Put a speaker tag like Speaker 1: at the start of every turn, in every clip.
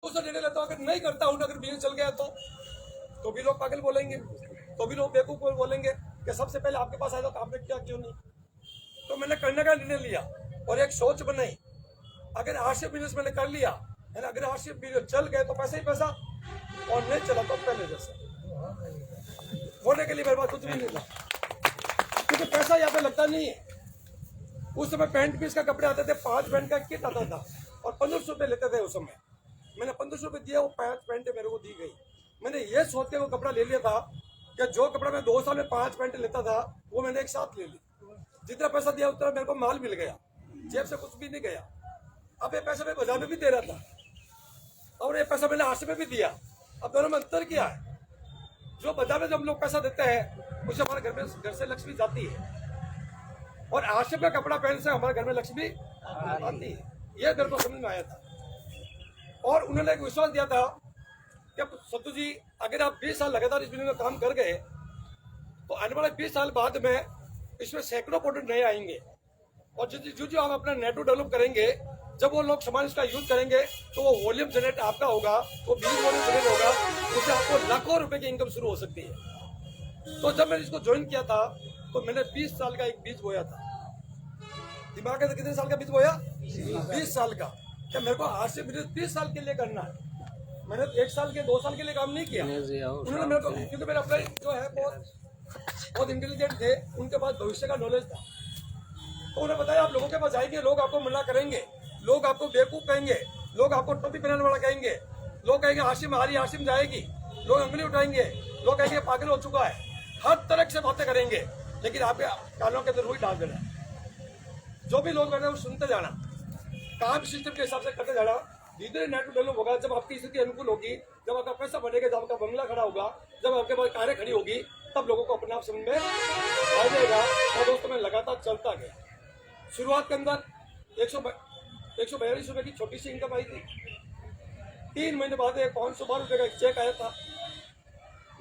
Speaker 1: उससे निर्णय लेता हूँ। अगर नहीं करता हूँ, अगर बिजनेस चल गया तो भी लोग पागल बोलेंगे, तो भी लोग बेवकूफ बोलेंगे कि सबसे पहले आपके पास आया तो आपने किया क्यों नहीं। तो मैंने करने का निर्णय लिया और एक सोच बनाई, अगर आज से बिजनेस मैंने कर लिया है ना, अगर आज से बिजनेस चल गए तो पैसा ही पैसा, और नहीं चला तो पहले जैसा होने के लिए मेरे पास कुछ भी नहीं था, क्योंकि पैसा यहाँ पे लगता नहीं है। उस समय पैंट पीस का कपड़े आते थे, 5 पैंट का किट आता था और 1500 रुपये लेते थे उस समय। मैंने 1500 रुपये दिया, वो 5 पैंट मेरे को दी गई। मैंने ये सोच के वो कपड़ा ले लिया था कि जो कपड़ा मैं 2 साल में 5 पैंट लेता था वो मैंने एक साथ ले ली। जितना पैसा दिया उतना मेरे को माल मिल गया, जेब से कुछ भी नहीं गया। अब ये पैसा मैं बाजार में भी दे रहा था और ये पैसा मैंने आश्रम में भी दिया। अब दोनों में अंतर क्या है? जो बाजार में जब हम लोग पैसा देते हैं उससे हमारे घर से लक्ष्मी जाती है, और आश्रम का कपड़ा पहनने से हमारे घर में लक्ष्मी आती है। ये मेरे को समझ में आया था और उन्होंने एक विश्वास दिया था कि सत्तू जी अगर आप 20 साल लगातार इस बिजनेस में काम कर गए तो आने वाले 20 साल बाद में इसमें सैकड़ों प्रोडक्ट नए आएंगे, और जो आप अपना नेटवर्क डेवलप करेंगे, जब वो लोग सामान इसका यूज करेंगे तो वो वॉल्यूम जनरेट आपका होगा, वो बिजनेस वॉल्यूम जनरेट होगा, उससे आपको लाखों रुपए की इनकम शुरू हो सकती है। तो जब मैंने इसको ज्वाइन किया था तो मैंने 20 साल का एक बीज बोया था। दिमाग में कितने साल का बीज बोया? 20 साल का। क्या मेरे को आज से बिजनेस 30 साल के लिए करना है? मैंने 1 साल के 2 साल के लिए काम नहीं किया। उन्होंने मेरे को, क्योंकि मेरे अपने जो है बहुत इंटेलिजेंट थे, उनके पास भविष्य का नॉलेज था, तो उन्हें बताया आप लोगों के पास जाएंगे, लोग आपको मना करेंगे, लोग आपको बेवकूफ कहेंगे, लोग आपको टोपी पहनाने वाला कहेंगे, लोग कहेंगे आशिम आ रही, आशिम जाएगी, लोग अंगली उठाएंगे, लोग कहेंगे पागल हो चुका है, हर तरह से बातें करेंगे, लेकिन आपके कानों के अंदर रुई डाल देना। जो भी लोग बैठे वो सुनते जाना, काम सिस्टम के हिसाब से करते जाना। धीरे नेटवर्क डेवलप होगा, जब आपकी स्थिति अनुकूल होगी, जब आपका पैसा बढ़ेगा, जब आपका बंगला खड़ा होगा, जब आपके पास कारें खड़ी होगी, तब लोगों को अपने आप समझ में आ जाएगा। और दोस्तों मैं लगातार चलता गया। शुरुआत के अंदर 142 रुपए की छोटी सी इनकम आई थी। 3 महीने बाद 512 रुपए का एक चेक आया था।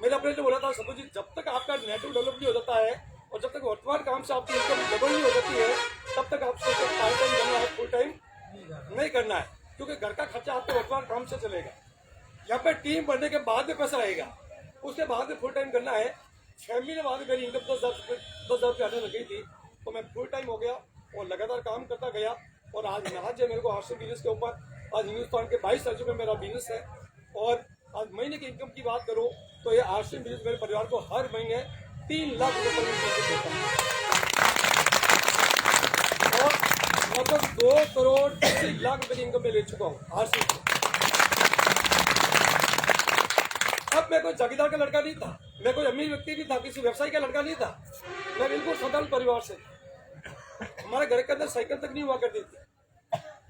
Speaker 1: मैंने अपने से बोला था सत्तू जी, जब तक आपका नेटवर्क डेवलप नहीं हो जाता है और जब तक वर्तमान काम से आपकी इनकम डबल नहीं हो जाती है, तब तक आपको पार्ट टाइम करना है, फुल टाइम नहीं करना है, क्योंकि घर का खर्चा आपके वर्तमान काम से चलेगा। यहाँ पे टीम बनने के बाद में पैसा आएगा, उसके बाद में फुल टाइम करना है। 6 महीने बाद मेरी इनकम 10,000 रुपये आने लगी थी, तो मैं फुल टाइम हो गया और लगातार काम करता गया। और आज है मेरे को आश्रम बिजनेस के ऊपर, आज हिंदुस्तान के 22 राज्यों में मेरा बिजनेस है। और आज महीने की इनकम की बात करूं तो ये आश्रम बिजनेस मेरे परिवार को हर महीने 3 लाख रुपये पर इनकम देता है, और लगभग 2 करोड़ 80 लाख रुपए की इनकम में ले चुका हूँ आश्रम से। अब मैं कोई जागीरदार का लड़का नहीं था, मैं कोई अमीर व्यक्ति नहीं था, किसी व्यवसायी का लड़का नहीं था, मैं बिल्कुल साधारण परिवार से। हमारे घर के अंदर साइकिल तक नहीं हुआ करती थी,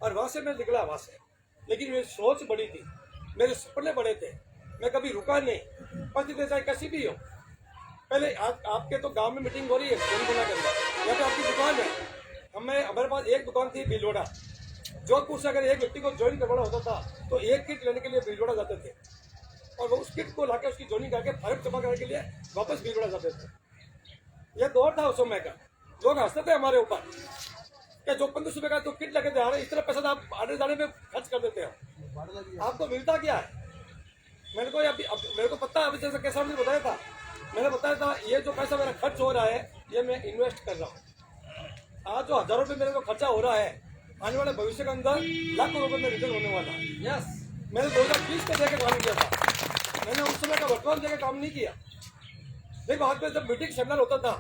Speaker 1: और वहां से मैं निकला वहां से। लेकिन मेरी सोच बड़ी थी, मेरे सपने बड़े थे, मैं कभी रुका नहीं, परिस्थिति चाहे कैसी भी हो। पहले आपके तो गांव में मीटिंग हो रही है, यहाँ पे आपकी दुकान है, हमारे पास एक दुकान थी भीलवाड़ा। जोधपुर से अगर एक व्यक्ति को ज्वाइन करवाना होता था तो एक किट लेने के लिए भीलवाड़ा जाते थे, और वो उस किट को लाके उसकी ज्वाइनिंग करके फर्क जमा करने के लिए वापस भीलवाड़ा जाते थे। यह दौर था उस समय का। लोग हंसते थे हमारे ऊपर कि जो 1500 रुपये का तो किट लेके दे रहे, इस तरह पैसा आप आने जाने में खर्च कर देते हो, आपको मिलता क्या है? मेरे को पता है, अभी जैसे कैसा मुझे बताया था, मैंने बताया था ये जो पैसा मेरा खर्च हो रहा है ये मैं इन्वेस्ट कर रहा हूँ। आज जो हजारों रुपये मेरे को खर्चा हो रहा है, आने वाले भविष्य के अंदर लाखों रुपये में रिटर्न होने वाला है। यस, मैंने 2020 को देकर काम किया था, मैंने उस समय का वर्तमान देकर काम नहीं किया। देखो आज में जब मीटिंग सेमिनार होता था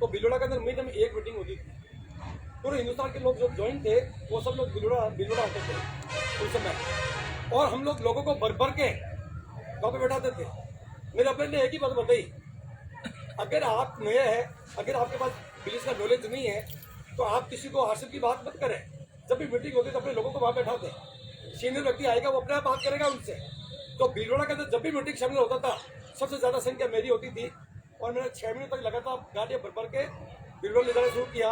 Speaker 1: तो भीलवाड़ा के अंदर महीने में एक मीटिंग होती थी। पूरे हिंदुस्तान के लोग जो ज्वाइन थे वो सब लोग भीलवाड़ा आते थे उस समय, और हम लोगों को भर भर के गाँव पे बैठाते थे। मेरे अपने ने एक ही बात बताई, अगर आप नए हैं, अगर आपके पास बिजनेस का नॉलेज नहीं है तो आप किसी को हासिल की बात मत करें। जब भी मीटिंग होती है तो अपने लोगों को वहाँ बैठा दें, सीनियर व्यक्ति आएगा वो अपने आप बात करेगा उनसे। तो भीलवाड़ा के अंदर जब भी मीटिंग शामिल होता था सबसे ज़्यादा संख्या मेरी होती थी, और मैंने 6 महीने तक लगातार गाड़ियाँ भर भर के भीलवाड़ा ले जाना शुरू किया।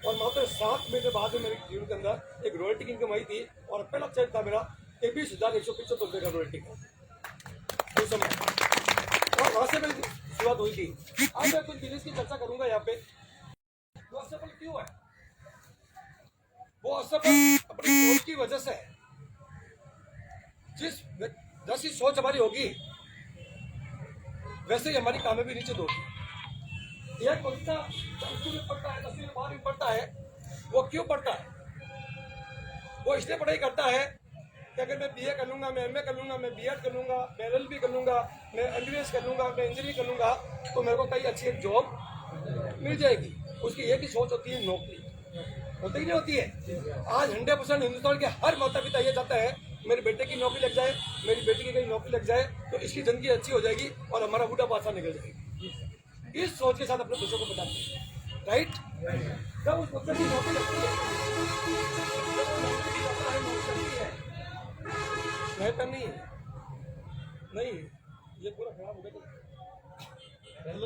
Speaker 1: और मात्र 7 महीने बाद में मेरे जीवन के अंदर एक रॉयल्टी की इनकम आई थी, और पहला चेक था मेरा 21,175 रुपये का रॉयल्टी का उस समय, और वहाँ से मेरी शुरुआत हुई थी। आज मैं कुछ बिजनेस की चर्चा करूंगा यहाँ पे। वो असफल क्यों है? वो असफल अपनी सोच की वजह से है। जैसी सोच हमारी होगी वैसे ही हमारी कामयाबी नीचे होगी। एक बच्चा स्कूल में पढ़ता है, 10वीं 12वीं पढ़ता है, वो क्यों पढ़ता है? वो इसलिए पढ़ाई करता है कि अगर मैं बीए कर लूंगा, मैं एमए कर लूंगा, मैं बीएड कर लूंगा, मैं एलएलबी कर लूंगा, मैं एमबीबीएस कर लूंगा, मैं इंजीनियरिंग कर लूंगा, तो मेरे को कहीं अच्छी एक जॉब मिल जाएगी। उसकी एक ही सोच होती है, नौकरी। होती ही नहीं होती है। आज 100% हिंदुस्तान के हर माता पिता ये चाहता है मेरे बेटे की नौकरी लग जाए, मेरी बेटी की कहीं नौकरी लग जाए तो इसकी जिंदगी अच्छी हो जाएगी और हमारा बुढ़ापा आसान निकल जाएगी। इस सोच के साथ अपने बच्चों को बताते हैं, राइट? जब उस बच्चे की नौकरी लगती है, नए पेन नहीं, ये पूरा खराब हो गया।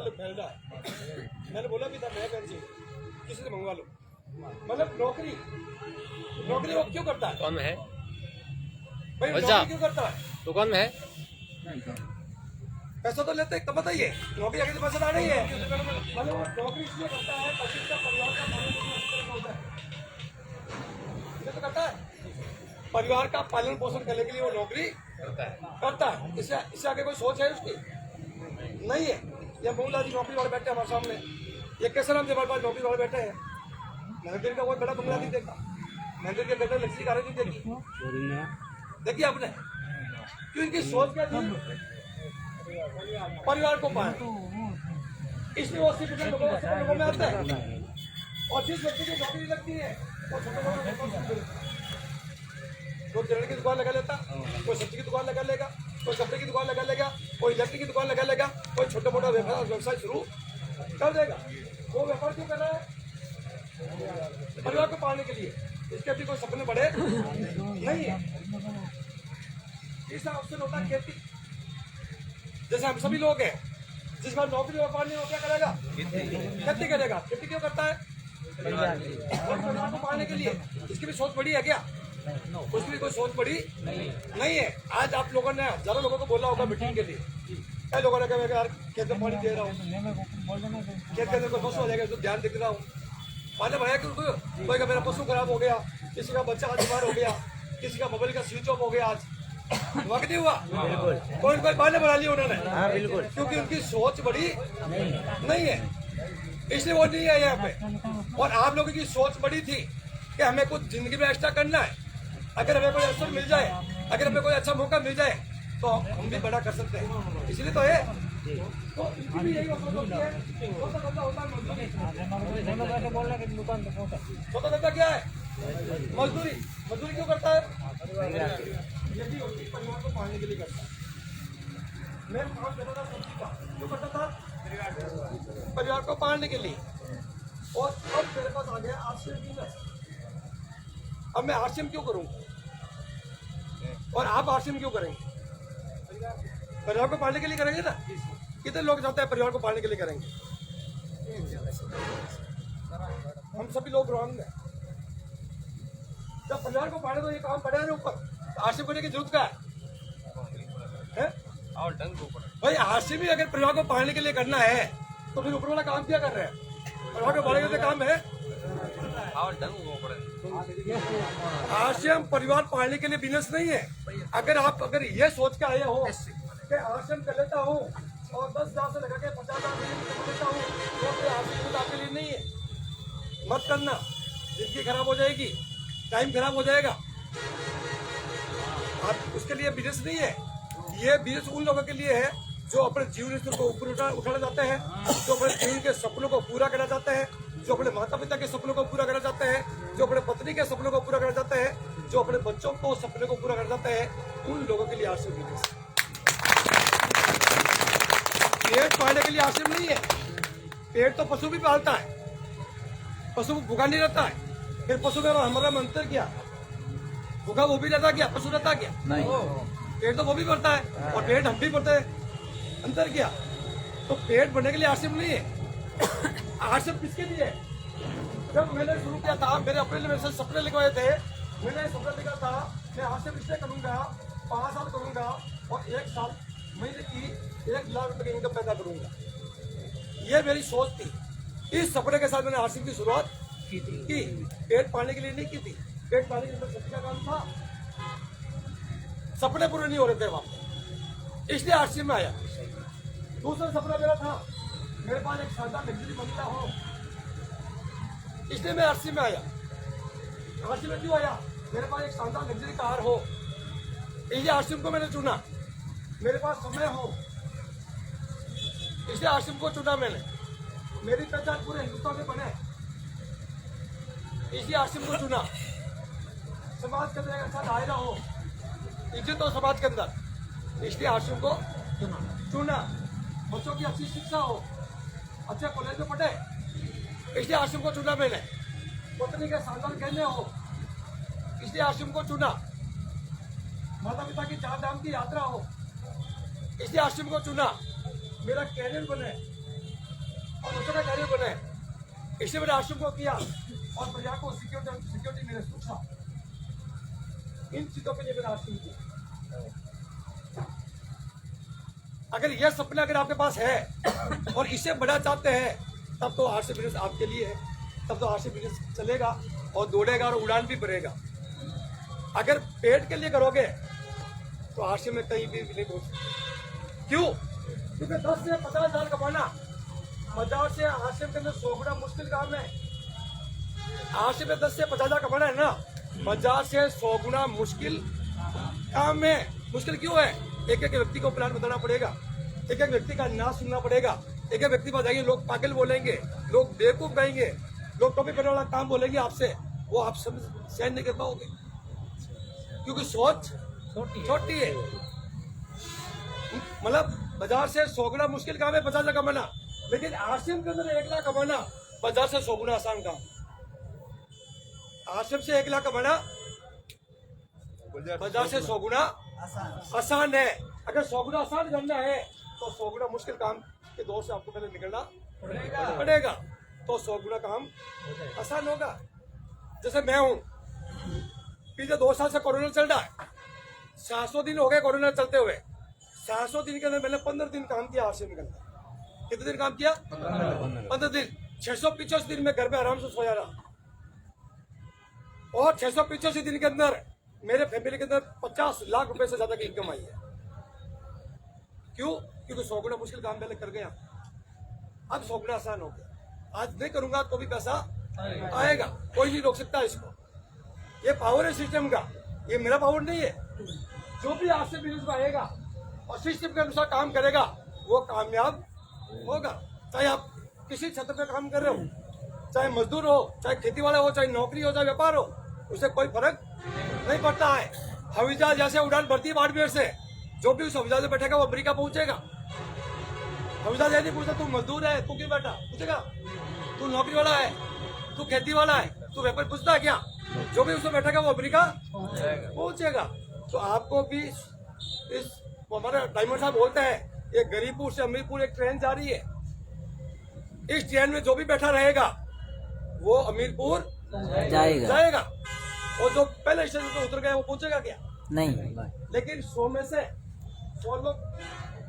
Speaker 1: फैलना है, मैंने बोला भी था नया पेन चाहिए, किसी से मंगवा लो। मतलब नौकरी वो क्यों करता है?
Speaker 2: दुकान में है
Speaker 1: भाई, नौकरी क्यों करता है?
Speaker 2: दुकान में है,
Speaker 1: पैसा तो लेते तो बताइए, नौकरी अगर पैसा आ रही है, मतलब वो नौकरी इसलिए करता है ताकि उसका परिवार का पालन पोषण होता है। ये तो करता है, परिवार का पालन पोषण करने के लिए वो नौकरी करता है। इससे आगे कोई सोच है उसकी? नहीं है। ये मोहल्ला जी नौकरी वाले बैठे हमारे सामने, ये कैसे नाम हमारे पास नौकरी वाले बैठे हैं। मंदिर का कोई बड़ा बंगला नहीं देखा, मंदिर के बेटे लक्ष्मी कारें नहीं देखी। देखिए आपने क्यों? इनकी सोच क्या थी? परिवार को पाए, इसलिए 80% लोगों में आता है। और जिस व्यक्ति की नौकरी लगती है वो कोई किराने की दुकान लगा लेता, कोई सब्जी की दुकान लगा लेगा, कोई कपड़े की दुकान लगा लेगा, कोई इलेक्ट्रिक की दुकान लगा लेगा, कोई छोटा मोटा व्यवसाय शुरू कर देगा। वो व्यापार क्यों कर रहा है? परिवार को पालने के लिए। इसके भी कोई सपने बड़े नहीं है। तीसरा ऑप्शन होता है खेती। जैसे हम सभी लोग हैं, जिस बार नौकरी व्यापार नहीं हो, क्या करेगा? खेती करेगा। खेती क्यों करता है? परिवार को पालने के लिए। इसकी भी सोच बड़ी है क्या? उसकी भी कोई सोच बड़ी नहीं है। आज आप लोगों ने हजारों लोगों को बोला होगा मीटिंग के लिए, कई लोगों ने कहा यार खेत में पानी दे रहा हूँ, खेत के अंदर कोई पशु हो जाएगा तो ध्यान दिख रहा हूँ। पानी भराया क्यों? कोई का मेरा पशु खराब हो गया, किसी का बच्चा आज बीमार हो गया, किसी का मोबाइल का स्विच ऑफ हो गया, आज वक्त नहीं हुआ, कोई बहाने बना लिए उन्होंने। बिल्कुल, क्योंकि उनकी सोच बड़ी नहीं है, इसलिए वो नहीं है यहाँ पे। और आप लोगों की सोच बड़ी थी कि हमें कुछ जिंदगी में एक्स्ट्रा करना है। अगर हमें कोई अवसर मिल जाए, अगर हमें कोई अच्छा मौका मिल जाए तो हम भी बड़ा कर सकते हैं। इसलिए तो है। तो इनकी भी यही होती है। छोटा धंधा क्या है? मजदूरी। मजदूरी क्यों करता है? ये भी होती है, परिवार को पालने के लिए करता है। मैं काम करता था सब्जी का, क्यों करता था? परिवार को पालने के लिए। और अब मेरे पास आ गया आरसीएम बिजनेस। अब मैं आरसीएम क्यों करूं? और आप आरसीएम क्यों करेंगे? परिवार को पालने के लिए करेंगे ना। कितने लोग चाहते हैं परिवार को पालने के लिए करेंगे? हम सभी लोग रॉन्ग हैं। जब परिवार को पाले तो ये काम पड़े हैं ऊपर, आरसीएम करने की जरूरत क्या है? भाई आरसीएम भी अगर परिवार को पालने के लिए करना है तो फिर ऊपर वाला काम क्या कर रहे हैं? परिवार को पालने के काम है। आरसीएम परिवार पालने के लिए बिजनेस नहीं है। अगर ये सोच के आए हो कि आरसीएम कर लेता हूँ और 10,000 से लगा के 50,000 कर लेता हूँ, तो आरसीएम आपके लिए नहीं है। मत करना, जिंदगी खराब हो जाएगी, टाइम खराब हो जाएगा। आप उसके लिए बिजनेस नहीं है। ये बिजनेस उन लोगों के लिए है जो अपने जीवन स्तर को ऊपर उठाना चाहते हैं, जो अपने जीवन के सपनों को पूरा करना चाहते हैं, जो अपने माता पिता के सपनों को पूरा करना चाहते हैं, जो अपने पत्नी के सपनों को पूरा करना चाहते हैं, जो अपने बच्चों को सपने को पूरा करना चाहते हैं, उन लोगों के लिए आरसीएम बिजनेस। पेट पालने के लिए आरसीएम नहीं है। पेट तो पशु भी पालता है, पशु भूखा नहीं रहता है। फिर पशु में हमारा अंतर क्या? भूखा वो भी रहता क्या? पशु रहता क्या? नहीं। पेट तो वो भी भरता है और पेट हम भी भरते हैं। अंतर क्या? तो पेट भरने के लिए आरसीएम नहीं है। आरसीएम किसके लिए? जब मैंने शुरू किया था, मेरे अपने लिए मेरे सपने लिखवाए थे। मैंने सपना लिखा था मैं आरसीएम इसलिए करूंगा, 5 साल करूंगा और 1 साल महीने की 1 लाख रुपए की इनकम पैदा करूंगा। ये मेरी सोच थी। इस सपने के साथ मैंने आरसीएम की शुरुआत की पेट पालने के लिए नहीं की थी। पेट पालने के लिए सब्जी का काम था। सपने पूरे नहीं हो रहे थे वहां पे, इसलिए आरसी में आया। दूसरा सपना मेरा था मेरे पास एक शानदार लग्जरी बंगला हो, इसलिए मैं आरसी में आया। आरसी में क्यों आया? मेरे पास एक शानदार लग्जरी कार हो, इसलिए आरसीएम को मैंने चुना। मेरे पास समय हो, इसलिए आरसीएम को चुना मैंने। मेरी पहचान पूरे हिंदुस्तान में बने, इसलिए आरसीएम को चुना। समाज के अंदर एक अच्छा दायरा हो, इज्जत हो समाज के अंदर, इसलिए आरसीएम को चुना। बच्चों की अच्छी शिक्षा हो, अच्छे कॉलेज में पढ़े, इसलिए आरसीएम को चुना मैंने। पत्नी के शानदार गहने हो, इसलिए आरसीएम को चुना। माता पिता की 4 धाम की यात्रा हो, इसलिए आरसीएम को चुना। मेरा कैरियर बने और बच्चों का कैरियर बने, इसलिए मैंने आरसीएम को किया। और प्रजा को सिक्योरिटी मैंने पूछा, इन चीजों के लिए मैंने आरसीएम किया। अगर यह सपना अगर आपके पास है और इसे बड़ा चाहते हैं, तब तो आरसी बिजनेस आपके लिए है, तब तो आरसी बिजनेस चलेगा और दौड़ेगा और उड़ान भी भरेगा। अगर पेट के लिए करोगे तो आरसी में कहीं भी नहीं पहुंच सकते। क्यों? क्योंकि 10 से 50 हजार कमाना बाजार से आरसी के अंदर 100 गुना मुश्किल काम है। आरसी में 10 से 50 हजार कमाना है ना, बाजार से 100 गुना मुश्किल काम है। मुश्किल क्यों है? एक एक व्यक्ति को प्लान बताना पड़ेगा, एक एक व्यक्ति का नाम सुनना पड़ेगा, एक एक व्यक्ति बताइए, लोग पागल बोलेंगे, लोग बेवकूफ कहेंगे, लोग टॉपिक करने वाला काम बोलेंगे आपसे, वो आप सब सहन नहीं कर पाओगे, क्योंकि सोच छोटी है। मतलब बाजार से 100 गुना मुश्किल काम है 50 लाख कमाना, लेकिन आरसीएम के अंदर 1 लाख कमाना बाजार से 100 गुना आसान काम। आरसीएम से 1 लाख कमाना बाजार से 100 गुना आसान है। अगर 100 गुना आसान करना है तो 100 गुना मुश्किल काम के दौर से आपको पहले निकलना पड़ेगा, तो 100 गुना काम आसान होगा। जैसे मैं हूं, पिछले 2 साल से कोरोना चल रहा है, 700 दिन हो गए कोरोना चलते हुए। 700 दिन के अंदर मैंने 15 दिन काम किया आरसीएम के अंदर। कितने दिन काम किया? 15 दिन। 685 दिन में घर पे आराम से सोया रहा, और 685 दिन के अंदर मेरे फैमिली के अंदर 50 लाख रुपए से ज्यादा की इनकम आई है। क्यों? क्योंकि 100 गुना मुश्किल काम पहले कर गया, अब 100 गुना आसान हो गया। आज नहीं करूंगा तो भी पैसा आएगा, कोई नहीं रोक सकता इसको। ये पावर है सिस्टम का, ये मेरा पावर नहीं है। जो भी आज से बिजनेस में आएगा और सिस्टम के अनुसार काम करेगा वो कामयाब होगा। चाहे आप किसी क्षेत्र में काम कर रहे हो, चाहे मजदूर हो, चाहे खेती वाला हो, चाहे नौकरी हो, चाहे व्यापार हो, उससे कोई फर्क नहीं पड़ता है। हवाई जहाज जैसे उड़ान भरती है बाड़मेर से, जो भी उस हवाई जहाज में बैठेगा वो अमेरिका पहुंचेगा। हवाई जहाज नहीं पूछता तू मजदूर है, तू क्यों बैठा, पूछेगा तू नौकरी वाला है, तू खेती वाला है, तू व्यापार, पूछता है क्या? जो भी उसमें बैठेगा वो अमेरिका पहुंचेगा। तो आपको भी इस हमारे डायमंड साहब बोलते हैं, ये गरीबपुर से अमीरपुर एक ट्रेन जा रही है, इस ट्रेन में जो भी बैठा रहेगा वो अमीरपुर जाएगा, और जो पहले स्टेशन पे उतर गया वो पहुंचेगा क्या? नहीं। लेकिन 100 में से 100 लोग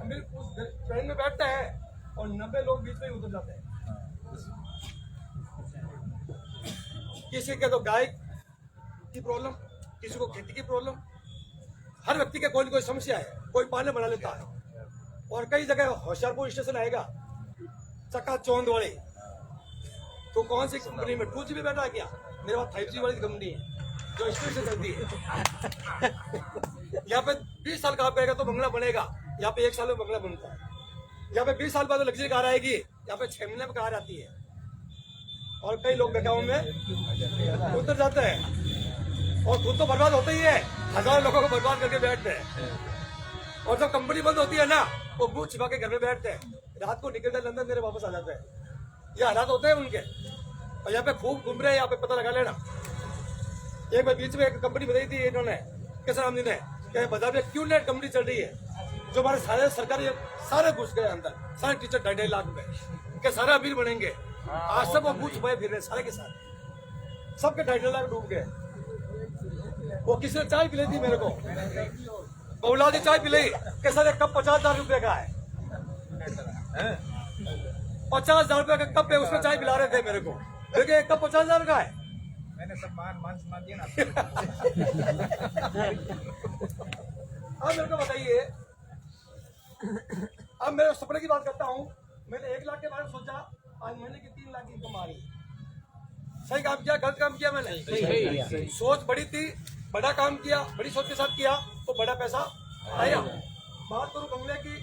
Speaker 1: अमीरपुर ट्रेन में बैठते हैं और 90 लोग बीच में उतर जाते हैं। किसी के तो गाय की प्रॉब्लम, किसी को खेती की प्रॉब्लम, हर व्यक्ति के कोई न कोई समस्या है, कोई पाले बना लेता है। और कई जगह होशियारपुर स्टेशन आएगा चकाचौंध वाली, तो कौन सी कंपनी में 2G में बैठा है क्या? मेरे पास 5G वाली कंपनी है जो स्पीड से चलती है। यहाँ पे 20 साल का पेगा तो बंगला बनेगा, यहाँ पे 1 साल में बंगला बनता है। यहाँ पे 20 साल बाद लग्जरी कार आएगी, यहाँ पे 6 महीने में कार आती है। और कई लोग बेगांव में उतर जाते हैं और खुद तो बर्बाद होते ही है, हजारों लोगों को बर्बाद करके बैठते हैं। और जब कंपनी बंद होती है ना, वो मुंह छिपा के घर में बैठते हैं, रात को निकलते लंदन मेरे वापस आ जाते हैं। ये हालात होते हैं उनके, और यहाँ पे खूब घूम रहे हैं, यहाँ पे पता लगा लेना। एक बार बीच में एक कंपनी बताई थी इन्होंने, कैसे राम जी ने, कि बाजार में क्यूनेट कंपनी चल रही है, जो हमारे सारे सरकारी सारे घुस गए अंदर, सारे टीचर 2.5 लाख में, के सारे अमीर बनेंगे। आज सब वो मुंह छुपाए फिर रहे सारे के सारे, सबके 2.5 लाख डूब गए। वो किसी ने चाय पिलाई थी मेरे को, बहुलादी चाय पिलाई, के सर एक कप 50,000 रुपए का है, 50,000 रुपए का कप है, उसमें चाय पिला रहे थे मेरे को। देखिए एक कप 50,000 का है, मैंने सब मान दिया ना। अब मेरे को बताइए, अब मैं सपने की बात करता हूँ। मैंने 1 लाख के बारे में सोचा, आज महीने की 3 लाख की इनकम आ रही है। सही काम किया, गलत काम किया मैंने? सही। सोच बड़ी थी, बड़ा काम किया, बड़ी सोच के साथ किया तो बड़ा पैसा आया। बात करूँ बंगले की,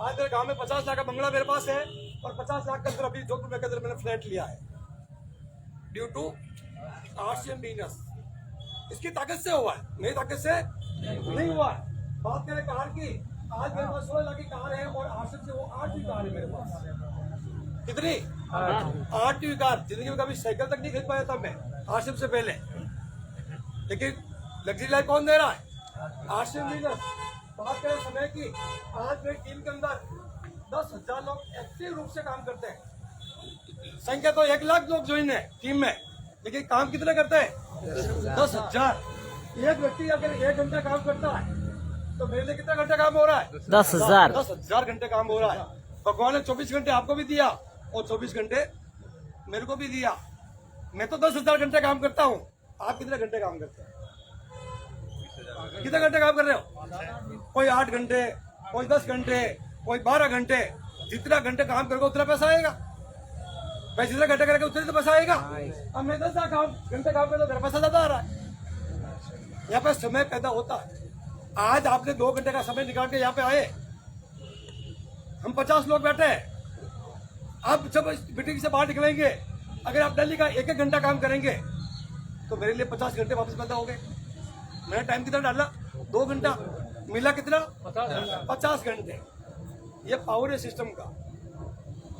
Speaker 1: आज मेरे गांव में 50 लाख का बंगला मेरे पास है और 50 लाख के अंदर अभी जोधपुर के अंदर मैंने फ्लैट लिया है ड्यू टू आरसीएम बिजनेस। इसकी ताकत से हुआ है, मेरी ताकत से नहीं हुआ है। बात करें कार की, आज मेरे पास 16 लाख की कार है और आरसीएम से वो 8वीं कार है मेरे पास। कितनी? 8वीं कार। जिंदगी में कभी साइकिल तक नहीं खरीद पाया था मैं आरसीएम से पहले, लेकिन लग्जरी लाइफ कौन दे रहा है? RCM business. बात करें समय की, आज मेरी टीम के अंदर 10,000 लोग एक्टिव रूप से काम करते हैं। संख्या तो 1 लाख लोग ज्वाइन है टीम में, लेकिन काम कितने करते हैं? 10,000। एक व्यक्ति अगर 1 घंटा काम करता है तो मेरे लिए कितना घंटा काम हो रहा है?
Speaker 2: 10,000।
Speaker 1: 10,000 घंटे काम हो रहा है। भगवान ने 24 घंटे आपको भी दिया और 24 घंटे मेरे को भी दिया। मैं तो 10,000 घंटे काम करता हूँ। आप कितने घंटे काम करते हैं? कितने घंटे काम कर रहे हो? कोई 8 घंटे, कोई 10 घंटे, कोई 12 घंटे। जितना घंटे काम करोगे उतना पैसा आएगा। भाई जितना घंटे करेगा उतना तो पैसा आएगा। अब मैं 10 घंटे काम करता हूँ, मेरा पैसा ज्यादा आ रहा है। यहाँ पे समय पैदा होता है। आज आपने 2 घंटे का समय निकाल के यहाँ पे आए, हम 50 लोग बैठे हैं। आप जब मीटिंग से बाहर निकलेंगे, अगर आप डेली का 1-1 घंटा काम करेंगे तो मेरे लिए 50 घंटे वापस पैदा हो गए। मैंने टाइम कितना डाला? 2 घंटा। मिला कितना? 50 घंटे। ये पावर है सिस्टम का।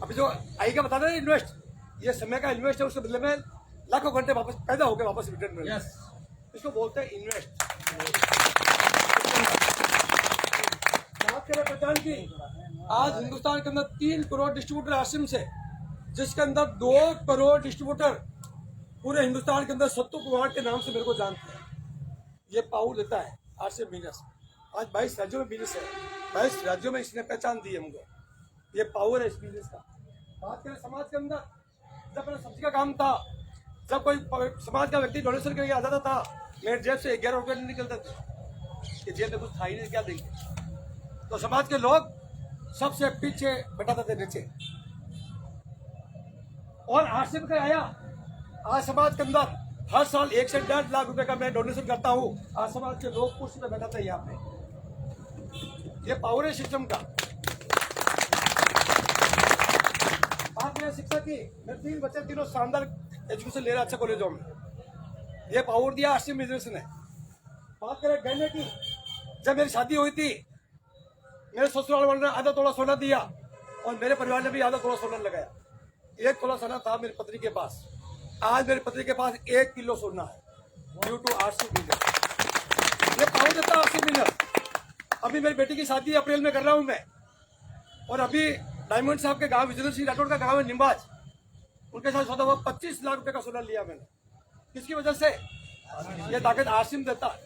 Speaker 1: अभी जो आएगा बता दें इन्वेस्ट, ये समय का इन्वेस्ट है, उसके बदले में लाखों घंटे वापस पैदा होकर वापस रिटर्न मिले। इसको बोलते हैं इन्वेस्ट। बात करें पहचान की, आज हिंदुस्तान के अंदर 3 करोड़ डिस्ट्रीब्यूटर आरसीएम से, जिसके अंदर 2 करोड़ डिस्ट्रीब्यूटर पूरे हिंदुस्तान के अंदर सत्तू कुमार के नाम से मेरे को जानते हैं। ये पावर देता है आरसीएम बिजनेस। आज 22 राज्यों में बिजनेस है, 22 राज्यों में इसने पहचान दी है हमको। ये पावर है इस बिजनेस का। बात करें समाज के अंदर, जब मेरा सब्जी का काम था, जब कोई समाज का व्यक्ति डोनेशन करके आ जाता था, मेरे जेब से 11 रुपये नहीं निकलते थे कि जेब में कुछ था ही नहीं, क्या देंगे। तो समाज के लोग सबसे पीछे बैठाते थे नीचे। और आरसीएम का आया, आज समाज के अंदर हर साल 1 से 1.5 लाख रुपए का मैं डोनेशन करता हूँ। आज समाज के लोग कुर्सी पे बैठाते हैं यहाँ पे। ये पावर है सिस्टम का। बात में शिक्षा की, मेरे 3 बच्चे, तीनों शानदार एजुकेशन ले रहे अच्छे कॉलेजों में। ये पावर दिया आरसीएम बिजनेस ने। बात करें गहने की, जब मेरी शादी हुई थी, मेरे ससुराल वालों ने आधा तोला सोना दिया और मेरे परिवार ने भी आधा तोला सोना लगाया। 1 तोला सोना था मेरी पत्नी के पास। आज मेरी पत्नी के पास 1 किलो सोना है ड्यू टू आरसीएम बिजनेस। ये पावर देता है आरसीएम बिजनेस। अभी मेरी बेटी की शादी अप्रैल में कर रहा हूँ मैं, और अभी डायमंड साहब के गांव, विजेंद्र सिंह राठौड़ का गांव है निम्बाज, उनके साथ सौदा हुआ। 25 लाख रुपए का सोना लिया मैंने। किसकी वजह से? ये ताकत आरसीएम देता है।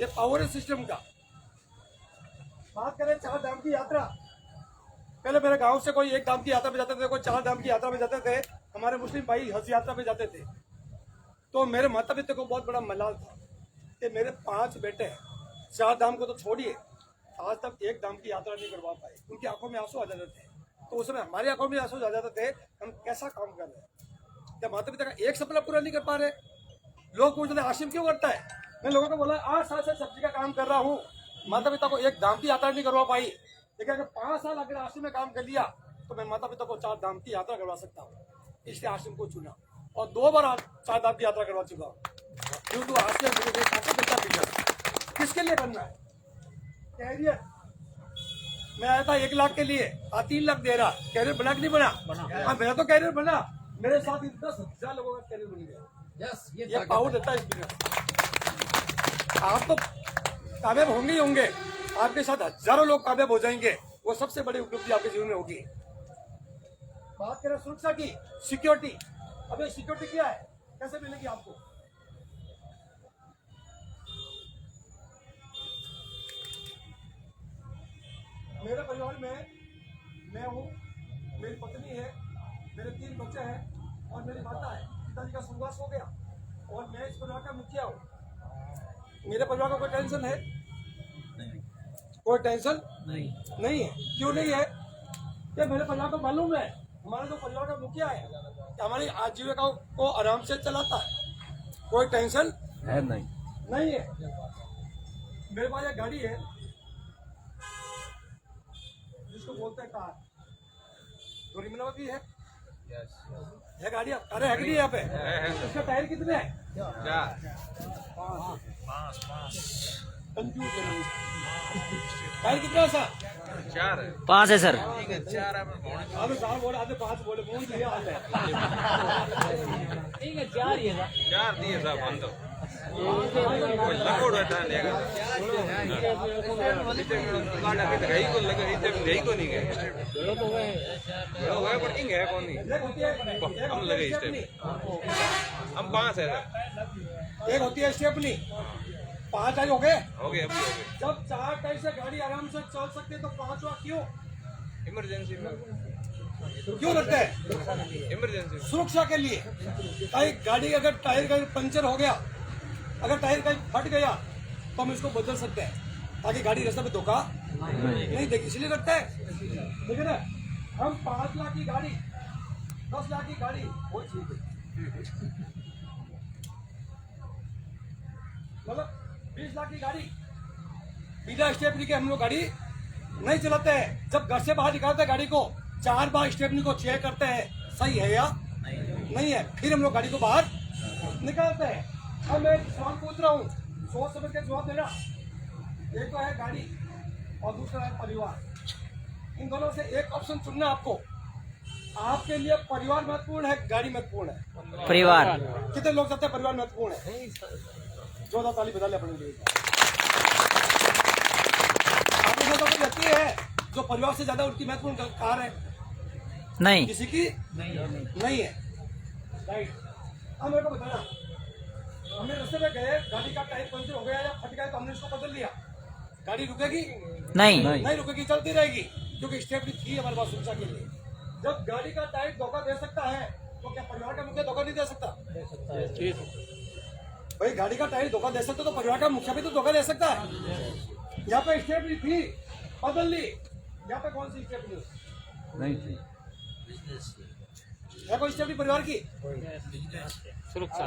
Speaker 1: ये पावर है सिस्टम का। बात करें 4 धाम की यात्रा, पहले मेरे गांव से कोई 1 धाम की यात्रा पे जाते थे, कोई 4 धाम की यात्रा पे जाते थे। हमारे मुस्लिम भाई हज यात्रा पे जाते थे, तो मेरे माता पिता को बहुत बड़ा मलाल था कि मेरे 5 बेटे हैं, 4 धाम को तो छोड़िए, आज तक 1 धाम की यात्रा नहीं करवा पाए। उनकी आंखों में आंसू आ जाते थे, तो उस समय हमारी आंखों में आंसू आ जाते थे, हम कैसा काम कर रहे हैं, क्या माता पिता का एक सपना पूरा नहीं कर पा रहे। लोग पूछते आरसीएम क्यों करता है? मैं लोगों को बोला 8 साल से सब्जी का काम कर रहा हूँ, माता पिता को 1 धाम की यात्रा नहीं करवा पाई, लेकिन अगर 5 साल अगर आरसीएम में काम कर लिया तो मैं माता पिता को 4 धाम की यात्रा करवा सकता हूँ। इसलिए आरसीएम को चुना और 2 बार 4 धाम की यात्रा करवा चुका हूँ ड्यू टू आरसीएम। किसके लिए बनना है? कैरियर। मैं आया था 1 लाख के लिए, आज 3 लाख दे रहा। कैरियर बना कि नहीं बना? हाँ, मेरा तो कैरियर बना। मेरे साथ 10,000 लोगों का कैरियर बन गया। ये पावर देता है इस बिजनेस। आप तो कामयाब होंगे ही होंगे, आपके साथ हजारों लोग कामयाब हो जाएंगे, वो सबसे बड़ी उपलब्धि आपके जीवन में होगी। बात करें सुरक्षा की, सिक्योरिटी। अबे सिक्योरिटी क्या है, कैसे मिलेगी आपको? मेरे परिवार में मैं हूँ, मेरी पत्नी है, मेरे 3 बच्चे हैं और मेरी माता है। पिताजी का स्वर्गवास हो गया और मैं इस परिवार का मुखिया हूँ। मेरे परिवार को कोई टेंशन है? कोई टेंशन नहीं है। क्यों नहीं है? ये मेरे परिवार को मालूम है, हमारा जो परिवार का मुखिया है कि हमारी आजीविका को आराम से चलाता है, कोई टेंशन
Speaker 2: है नहीं
Speaker 1: है। मेरे पास एक गाड़ी है जिसको बोलते हैं कार, थोड़ी मिलावटी है गाड़ी। अरे है कि नहीं यहाँ पे? इसका टायर कितने हैं? 5 टायर कितना है सर?
Speaker 3: 5 है सर।
Speaker 1: आधे 4 बोले, आधे 5 बोले, बोल दिया आधे।
Speaker 3: ठीक है 4 ही है।
Speaker 4: 4 दिए साहब हम तो लकोड़ हटा लेगा गाड़ा के गई को लगे इते गई को नहीं गए वो पर इंग है कौन नहीं हम लगे इस हम 5 है सर।
Speaker 1: एक होती है स्टेपनी, 5 टायर हो गए।
Speaker 4: अभी हो गए।
Speaker 1: जब 4 टायर से गाड़ी आराम से चल सकती है तो 5वां क्यों
Speaker 4: इमरजेंसी में
Speaker 1: रखते हैं?
Speaker 4: इमरजेंसी
Speaker 1: सुरक्षा के लिए। कहीं गाड़ी अगर टायर का पंचर हो गया, अगर टायर कहीं फट गया तो हम इसको बदल सकते हैं ताकि गाड़ी रास्ते में धोखा नहीं देगी, इसलिए रखते हैं। ठीक है ना? हम 5 लाख की गाड़ी, 10 लाख की गाड़ी वो ठीक है, मतलब 20 लाख की गाड़ी बिना स्टेपनी के हम लोग गाड़ी नहीं चलाते हैं। जब घर से बाहर निकालते हैं गाड़ी को 4 बार स्टेपनी को चेक करते हैं सही है या नहीं है, फिर हम लोग गाड़ी को बाहर निकालते हैं। अब मैं सवाल पूछ रहा हूँ, सोच समझ के जवाब देना। एक तो है गाड़ी और दूसरा है परिवार। इन दोनों से एक ऑप्शन चुनना आपको। आपके लिए परिवार महत्वपूर्ण है, गाड़ी महत्वपूर्ण है?
Speaker 3: परिवार।
Speaker 1: कितने लोग चाहते हैं परिवार महत्वपूर्ण है? जोरदार ताली बजा ले अपने लिए। आपको तो कोई व्यक्ति है जो परिवार से ज्यादा उनकी महत्वपूर्ण कार है?
Speaker 3: नहीं।
Speaker 1: किसी की नहीं है। राइट। अब मेरे को बताना, हमने रास्ते में गए, गाड़ी का टायर पंचर हो गया या फट गया तो हमने इसको बदल लिया, गाड़ी रुकेगी? नहीं रुकेगी, चलती रहेगी, क्योंकि स्टेपनी थी हमारे पास सुरक्षा के लिए। जब गाड़ी का टायर धोखा दे सकता है तो क्या परिवार का मुखिया धोखा नहीं दे सकता? भाई गाड़ी का टायर धोखा दे सकता तो परिवार का मुखिया भी तो धोखा दे सकता है। यहाँ पे स्टेपनी थी, बदल ली। यहाँ पे कौन सी स्टेपनी
Speaker 2: नहीं थी?
Speaker 1: है कोई स्टेपनी परिवार की?
Speaker 3: सुरक्षा।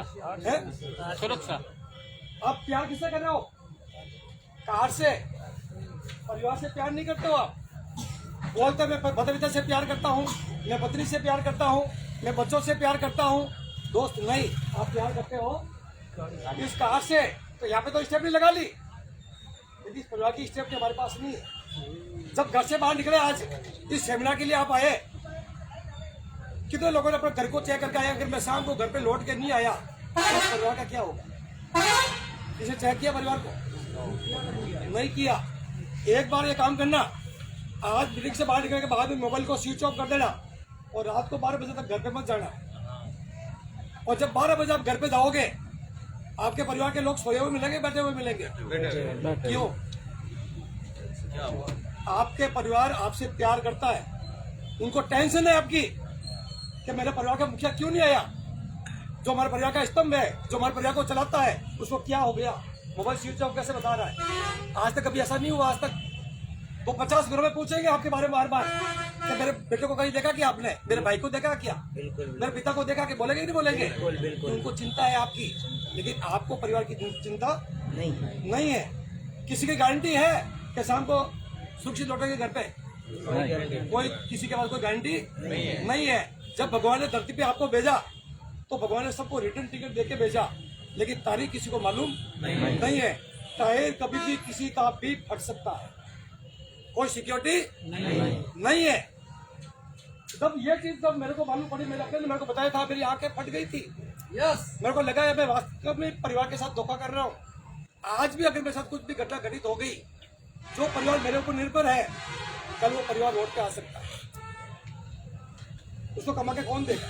Speaker 1: आप प्यार किससे कर रहे हो? कार से। परिवार से प्यार नहीं करते हो आप। बोलते मैं माता पिता से प्यार करता हूँ, मैं पत्नी से प्यार करता हूँ, मैं बच्चों से प्यार करता हूँ। दोस्त नहीं, आप प्यार करते हो इस कार से। तो यहाँ पे तो स्टेपनी लगा ली, लेकिन इस परिवार की स्टेपनी हमारे पास नहीं है। जब घर से बाहर निकले आज इस सेमिनार के लिए आप आए, कितने लोगों ने अपने घर को चेक करके आया? अगर मैं शाम को घर पे लौट के नहीं आया तो परिवार का क्या होगा? किसी चेक किया परिवार को? नहीं किया। एक बार ये काम करना, आज बिल्डिंग से बाहर निकलने के बाद में मोबाइल को स्विच ऑफ कर देना और रात को 12 बजे तक घर पे मत जाना। और जब 12 बजे आप घर पे जाओगे, आपके परिवार के लोग सोए हुए मिलेंगे, बैठे हुए मिलेंगे? क्यों? आपके परिवार आपसे प्यार करता है, उनको टेंशन है आपकी कि मेरे परिवार का मुखिया क्यों नहीं आया, जो हमारे परिवार का स्तंभ है, जो हमारे परिवार को चलाता है, उसको क्या हो गया? मोबाइल स्विच ऑफ कैसे बता रहा है? आज तक कभी ऐसा नहीं हुआ। आज तक तो 50 घरों में पूछेंगे आपके बारे में बार-बार कि मेरे बेटे को कहीं देखा क्या आपने, मेरे भाई को देखा क्या, मेरे पिता को देखा? कि बोलेंगे नहीं बोलेंगे? उनको चिंता है आपकी, लेकिन आपको परिवार की चिंता नहीं है। किसी की गारंटी है कि शाम को सुरक्षित लौटेंगे घर पे? कोई किसी के पास कोई गारंटी नहीं है। जब भगवान ने धरती पे आपको भेजा तो भगवान ने सबको रिटर्न टिकट देके भेजा, लेकिन तारीख किसी को मालूम नहीं है। टायर कभी भी किसी का भी फट सकता है, कोई सिक्योरिटी नहीं है। जब ये चीज जब मेरे को मालूम पड़ी, मेरे को बताया था, मेरी आंखें फट गई थी। मेरे को लगा है मैं वास्तव में परिवार के साथ धोखा कर रहा हूँ। आज भी अगर मेरे साथ कुछ भी घटना घटित हो गई, जो परिवार मेरे ऊपर निर्भर है, कल वो परिवार लौट के आ सकता है। उसको कमा के कौन देगा?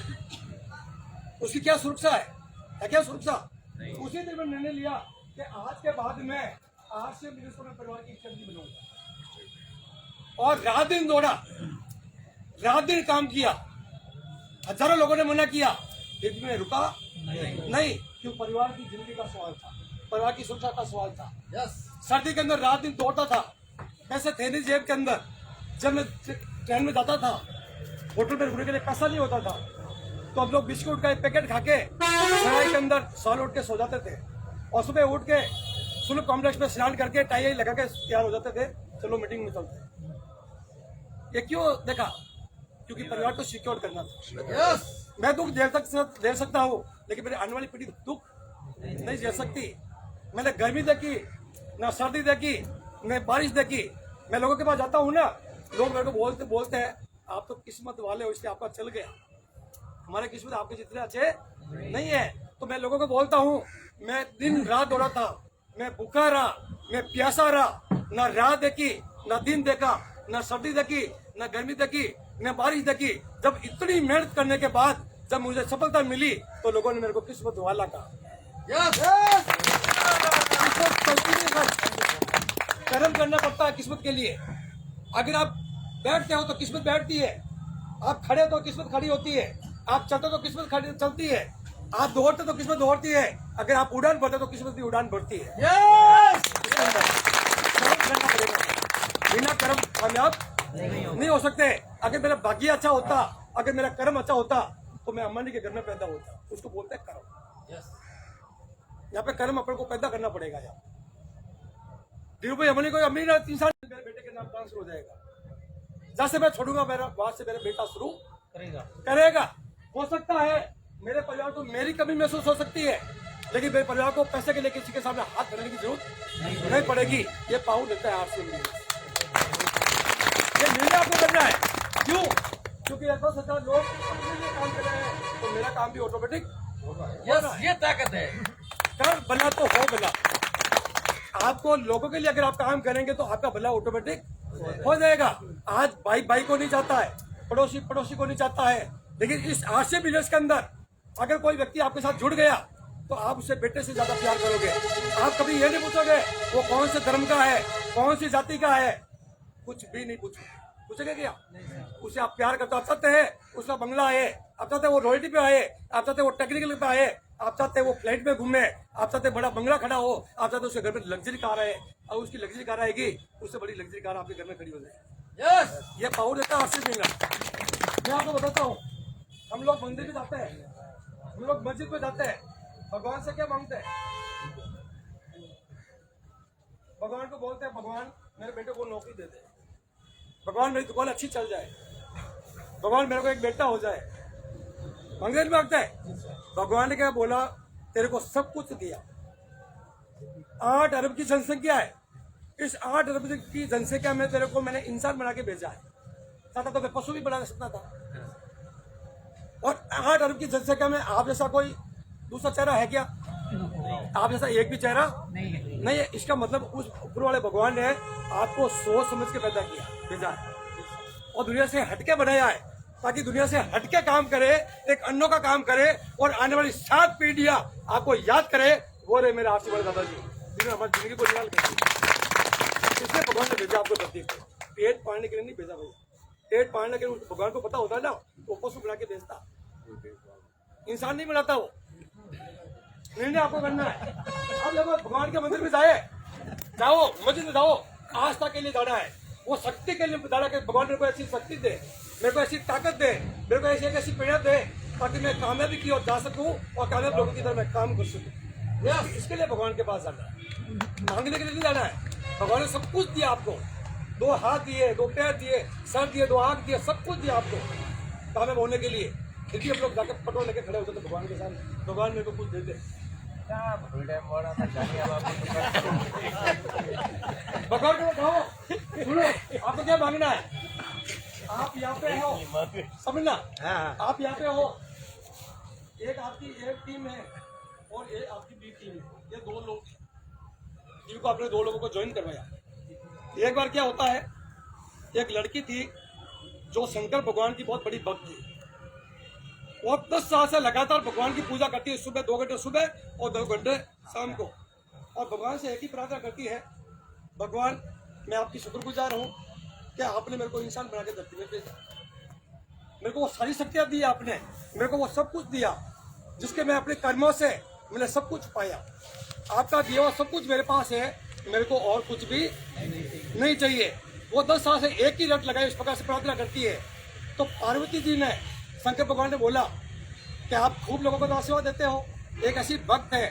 Speaker 1: उसकी क्या सुरक्षा है क्या सुरक्षा? उसी दिन मैंने निर्णय लिया कि आज के बाद में आज से मैं परिवार की स्थिति बनाऊंगा। और रात दिन दौड़ा, रात दिन काम किया। हजारों लोगों ने मना किया, लेकिन मैं रुका नहीं, क्यों? परिवार की जिंदगी का सवाल था, परिवार की सुरक्षा का सवाल था। सर्दी के अंदर रात दिन दौड़ता था, पैसे थे नहीं जेब के अंदर। जब मैं ट्रेन में जाता था, होटल में रुकने के लिए पैसा नहीं होता था, तो हम लोग बिस्कुट का एक पैकेट खा के सराय के अंदर सॉल उठ के सो जाते थे, और सुबह उठ के सुलभ कॉम्प्लेक्स में स्नान करके टाई लगा के तैयार हो जाते थे, चलो मीटिंग में चलते। ये क्यों देखा? क्योंकि परिवार को सिक्योर करना था। मैं दुख झेल सकता हूँ, लेकिन मेरी आने वाली पीढ़ी दुख नहीं झेल सकती। मैंने गर्मी देखी, ना सर्दी देखी, न बारिश देखी। मैं लोगों के पास जाता हूँ ना, लोग मेरे को बोलते हैं आप तो किस्मत वाले हो, इसलिए आपका चल गया। हमारे किस्मत आपके जितने अच्छे नहीं है। तो मैं लोगों को बोलता हूँ, मैं दिन रात दौड़ा था, मैं भूखा रहा, मैं प्यासा रहा, ना रात देखी, ना दिन देखा, ना सर्दी देखी, ना गर्मी देखी, ना बारिश देखी। जब इतनी मेहनत करने के बाद जब मुझे सफलता मिली, तो लोगों ने मेरे को किस्मत वाला कहा। कर्म करना पड़ता है किस्मत के लिए। अगर आप बैठते हो तो किस्मत बैठती है, आप खड़े हो तो किस्मत खड़ी होती है, आप चलते हो तो किस्मत खड़ी चलती है, आप दौड़ते तो किस्मत दौड़ती है, अगर आप उड़ान भरते तो किस्मत भी उड़ान भरती है। बिना कर्म कामयाब नहीं हो सकते। अगर मेरा भाग्य अच्छा होता, अगर मेरा कर्म अच्छा होता, तो मैं अम्बानी के घर में पैदा होता। उसको बोलते हैं कर्म। यहाँ पे कर्म अपन को पैदा करना पड़ेगा। यहाँ धीरू भाई अम्बानी को अमीर इंसान मेरे बेटे के नाम ट्रांसफर हो जाएगा। जैसे मैं छोड़ूंगा, मेरा वहां से मेरा बेटा शुरू करेगा। हो सकता है मेरे परिवार को मेरी कमी महसूस हो सकती है, लेकिन मेरे परिवार को पैसे के लिए किसी के सामने हाथ धरने की जरूरत नहीं पड़ेगी। ये पाऊ देता है आपसे। ये निर्णय आपको करना है। क्यों? क्योंकि ऐसा सच्चा लोग अपने लिए काम कर रहे हैं, तो मेरा काम भी ऑटोमेटिक होगा।
Speaker 2: ये ताकत है।
Speaker 1: कर बना तो हो भला। आपको लोगों के लिए अगर आप काम करेंगे तो आपका भला ऑटोमेटिक हो जाएगा। आज भाई भाई को नहीं चाहता है, पड़ोसी पड़ोसी को नहीं चाहता है, लेकिन इस आरसी बिजनेस के अंदर अगर कोई व्यक्ति आपके साथ जुड़ गया, तो आप उससे बेटे से ज्यादा प्यार करोगे। आप कभी ये नहीं पूछोगे वो कौन से धर्म का है, कौन सी जाति का है, कुछ भी नहीं पूछोगे क्या? उसे आप प्यार करते हो। आप चाहते हैं उसका बंगला है, आप चाहते हैं वो रॉयल्टी पे आए, आप चाहते हैं वो टेक्निकल पे आए, आप चाहते हैं वो फ्लाइट में घूमे, आप चाहते हैं बड़ा बंगला खड़ा हो, आप चाहते हैं उसके घर में लग्जरी कार है, और उसकी लग्जरी कार आएगी, उससे बड़ी लग्जरी कार आपके घर में खड़ी हो जाएगी। ये पावर देता है आरसी बिजनेस। मैं आपको बताता हूँ, हम लोग मंदिर में जाते हैं, हम लोग मस्जिद में जाते हैं, भगवान से क्या मांगते हैं? भगवान को बोलते हैं भगवान मेरे बेटे को नौकरी दे दे, भगवान मेरी दुकान अच्छी चल जाए, भगवान मेरे को एक बेटा हो जाए। मंदिर में मांगते हैं। भगवान ने क्या बोला? तेरे को सब कुछ दिया। 8 अरब की जनसंख्या है। इस 8 अरब की जनसंख्या में तेरे को मैंने इंसान बना के भेजा है। चाहता तो मैं पशु भी बना सकता था। और 8 अरब की जनसंख्या में आप जैसा कोई दूसरा चेहरा है क्या? आप जैसा एक भी चेहरा नहीं है। इसका मतलब उस ऊपर वाले भगवान ने आपको सोच समझ के पैदा किया, भेजा है, और दुनिया से हटके बनाया है, ताकि दुनिया से हटके काम करे, एक अन्नों का काम करे, और आने वाली 7 पीढ़ियां आपको याद करे, वो रहे मेरे आरसी वाले दादाजी, जिन्होंने हमारी जिंदगी को निकाल कर। इसलिए भगवान ने भेजा आपको धरती पे, पेट पालने के लिए नहीं भेजा भैया। पेट पालने के लिए भगवान को पता होता है ना, वो पशु बना के भेजता, इंसान नहीं बनाता। वो निर्णय आपको करना है। अब जब भगवान के मंदिर में जाओ, मस्जिद में जाओ, आस्था के लिए जाना है, वो शक्ति के लिए जाना कि भगवान मेरे को ऐसी शक्ति दे, मेरे को ऐसी ताकत दे, मेरे को ऐसी प्रेरणा दे, ताकि मैं कामयाबी की ओर जा सकूं और कामयाब लोगों की तरह मैं काम कर सकूं। इसके लिए भगवान के पास जाना है, मांगने के लिए नहीं जाना है। भगवान ने सब कुछ दिया आपको, 2 हाथ दिए, 2 पैर दिए, सर दिए, 2 आंख दिए, सब कुछ दिया आपको कामयाब होने के लिए। फिर भी हम लोग जाकर पटो लेके खड़े होते तो भगवान के सामने, भगवान मेरे को कुछ देते। भगवान को बताओ, सुनो आपको क्या मांगना है? आप यहाँ पे हो, समझना, आप यहाँ पे हो, एक आपकी एक टीम है और एक आपकी बी टीम है। ये 2 लोग टीम को आपने 2 लोगों को ज्वाइन करवाया। एक बार क्या होता है, एक लड़की थी जो शंकर भगवान की बहुत बड़ी भक्त थी। वो 10 साल से लगातार भगवान की पूजा करती है, सुबह 2 घंटे सुबह और 2 घंटे शाम को, और भगवान से एक ही प्रार्थना करती है, भगवान मैं आपकी शुक्रगुजार हूँ कि आपने मेरे को इंसान बना के धरती में भेजा। मेरे को वो सारी शक्तियाँ दी आपने, मेरे को वो सब कुछ दिया जिसके मैं अपने कर्मों से मैंने सब कुछ पाया। आपका दिया हुआ सब कुछ मेरे पास है, मेरे को और कुछ भी नहीं चाहिए। वो 10 साल से एक ही रट लगाए इस प्रकार से प्रार्थना करती है। तो पार्वती जी ने, शंकर भगवान ने बोला कि आप खूब लोगों को तो आशीर्वाद देते हो, एक ऐसी भक्त है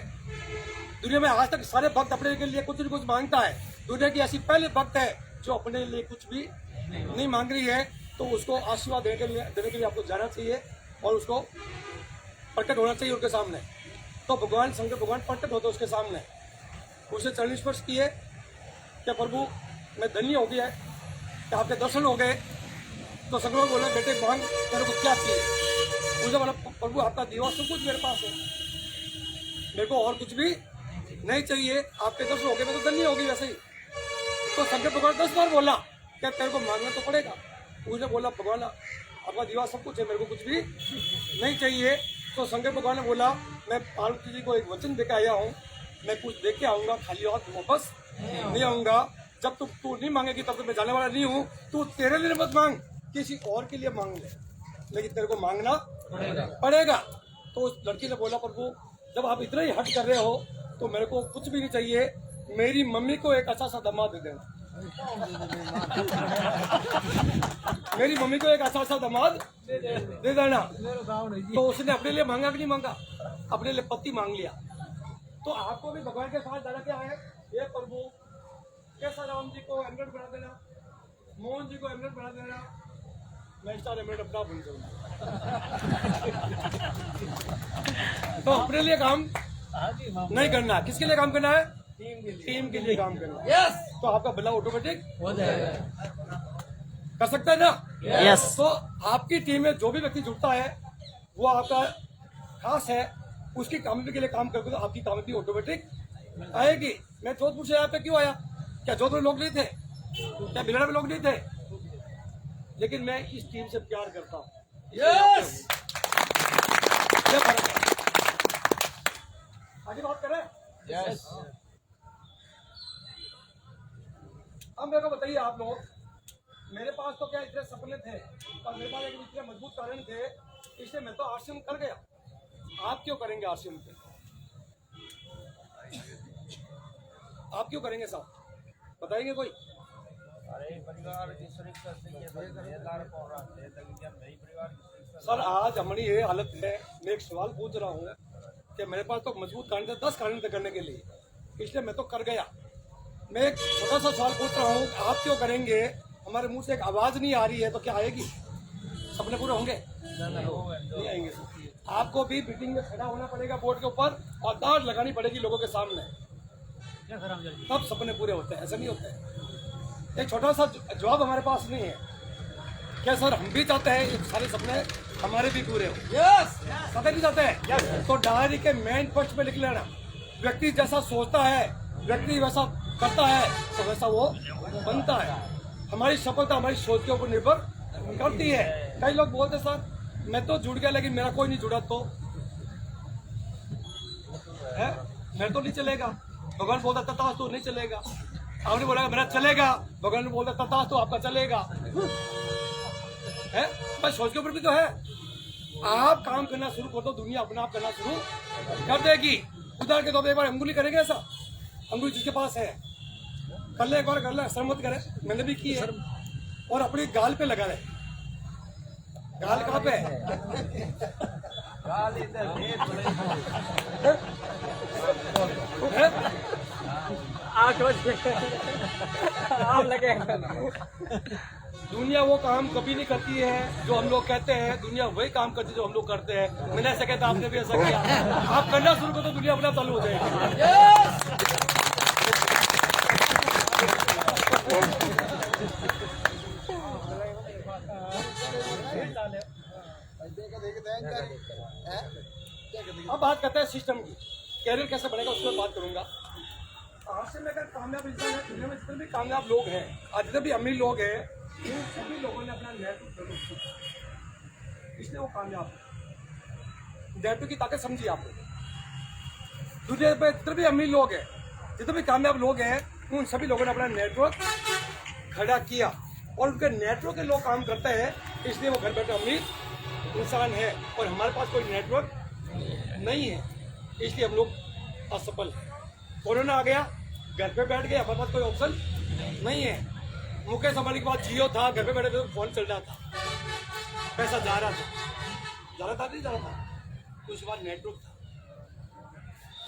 Speaker 1: दुनिया में, आज तक सारे भक्त अपने के लिए कुछ न कुछ मांगता है, दुनिया की ऐसी पहले भक्त है जो अपने लिए कुछ भी नहीं मांग रही है। तो उसको आशीर्वाद देने के लिए आपको जाना चाहिए और उसको प्रकट होना चाहिए उनके सामने। तो भगवान शंकर भगवान प्रकट होते उसके सामने, उसे चरण स्पर्श किए क्या प्रभु मैं धन्य हो गया है कि आपके दर्शन हो गए। तो शंकर बोला बेटे मांग तेरे को क्या चाहिए। मुझे बोला प्रभु आपका दीवा सब कुछ मेरे पास है, मेरे को और कुछ भी नहीं चाहिए, आपके दर्शन हो गए मैं तो धन्य होगी वैसे ही। तो शंकर भगवान 10 बार बोला क्या तेरे को मांगना तो पड़ेगा। उसने बोला भगवान आपका दीवा सब कुछ है, मेरे को कुछ भी नहीं चाहिए। तो शंकर भगवान ने बोला मैं पार्वती जी को एक वचन देके आया हूँ, मैं कुछ देके आऊँगा, खाली हाथ वापस नहीं आऊँगा। जब तू नहीं मांगेगी तब तो मैं जाने वाला नहीं हूँ। तू तेरे लिए मत मांग, किसी और के लिए मांग ले, लेकिन तेरे को मांगना पड़ेगा। तो उस लड़की ने बोला प्रभु जब आप इतना ही हट कर रहे हो तो मेरे को कुछ भी नहीं चाहिए, मेरी मम्मी को एक अच्छा सा दामाद दे देना। मेरी मम्मी को एक अच्छा सा दामाद दे देना। तो उसने अपने लिए मांगा कि नहीं मांगा, अपने लिए पति मांग लिया। तो आपको भी भगवान के साथ जाना क्या है, ये प्रभु कैसा राम जी को एमरेट बना देना, मोहन जी को एमरेट बना देना, मैं स्टार एमरेट अपना भूल जाऊंगा। तो अपने लिए काम नहीं करना, किसके लिए काम करना है, टीम के लिए काम करना। यस तो आपका भला ऑटोमेटिक हो जाएगा, कर सकता है ना।
Speaker 3: यस
Speaker 1: तो आपकी टीम में जो भी व्यक्ति जुड़ता है वो आपका खास है, उसकी कामयाबी के लिए काम करके तो आपकी कामयाबी ऑटोमेटिक आएगी। मैं जोधपुर से यहाँ पे क्यों आया, क्या जोधपुर लोग नहीं थे, क्या बिलड़ा में लोग नहीं थे, लेकिन मैं इस टीम से प्यार करता हूँ। यस क्या फर्क है, आगे बात करें।
Speaker 2: यस
Speaker 1: अब मेरे को बताइए आप लोग, मेरे पास तो क्या इतने सपने थे और मेरे पास एक इतने मजबूत कारण थे, इसलिए मैं तो आश्रम कर गया। आप क्यों करेंगे आश्रम पे, आप क्यों करेंगे साहब, बताएंगे कोई। सर आज हमारी ये हालत है, मैं एक सवाल पूछ रहा हूँ कि मेरे पास तो मजबूत कारण थे, 10 कारण थे करने के लिए, इसलिए मैं तो कर गया। मैं एक छोटा सा सवाल पूछ रहा हूँ, आप क्यों करेंगे। हमारे मुंह से एक आवाज नहीं आ रही है तो क्या आएगी, सपने पूरे होंगे नहीं आएंगे। आपको भी मीटिंग में खड़ा होना पड़ेगा बोर्ड के ऊपर और दाद लगानी पड़ेगी लोगों के सामने, तब सपने पूरे होते हैं, ऐसा नहीं होता है। एक छोटा सा जवाब हमारे पास नहीं है, क्या सर हम भी चाहते हैं ये सारे सपने हमारे भी पूरे हो। यस सपने भी चाहते हैं। तो डायरी के मेन पक्ष में लिख लेना, व्यक्ति जैसा सोचता है, व्यक्ति वैसा करता है, तो वैसा वो बनता है। हमारी सफलता हमारी सोच के ऊपर निर्भर करती है। कई लोग बोलते सर मैं तो जुड़ गया लेकिन मेरा कोई नहीं जुड़ा, तो है मेरा तो नहीं चलेगा। भगवान बोलता तथा तो नहीं चलेगा, आपने बोला मेरा चलेगा, भगवान ने बोलता तथा तो आपका चलेगा है। बस सोच के ऊपर भी तो है। आप काम करना शुरू कर दो, दुनिया अपना आप करना शुरू कर देगी। उदाहरण के तौर पर एक बार अंगुली करेंगे, ऐसा अंगुली जिसके पास है कर ले, एक बार कर ले, शर्म मत करे, मैंने भी की है। और अपनी गाल पे लगा ले, गाल कहाँ पे है,
Speaker 3: आप लगे।
Speaker 1: दुनिया वो काम कभी नहीं करती है जो हम लोग कहते हैं, दुनिया वही काम करती है जो हम लोग करते हैं। मैंने ऐसा कहता, आपने भी ऐसा किया। आप करना शुरू करो तो दुनिया अपना चालू हो जाएगी। अब बात करते हैं सिस्टम की, कैरियर कैसे बनेगा उस पर बात करूंगा। आज से मैं अगर कामयाब इंसान है, दुनिया में जितने भी कामयाब लोग हैं, आज जितने भी अमीर लोग हैं, इन सभी लोगों ने अपना नेतृत्व डेवलप किया, इसलिए वो कामयाब है। नेतृत्व की ताकत समझिए आप लोग। दुनिया में जितने भी अमीर लोग हैं, जितने भी कामयाब लोग हैं, उन सभी लोगों ने अपना नेटवर्क खड़ा किया और उनके नेटवर्क के लोग काम करते हैं, इसलिए वो घर बैठे अमीर इंसान है। और हमारे पास कोई नेटवर्क नहीं है, इसलिए हम लोग असफल हैं। कोरोना आ गया, घर पे बैठ गए, हमारे पास कोई ऑप्शन नहीं है। मुकेश अंबानी के पास जियो था, घर पे बैठे थे फोन चल रहा था, पैसा जा रहा था नहीं जा रहा था, तो उसके बाद नेटवर्क था,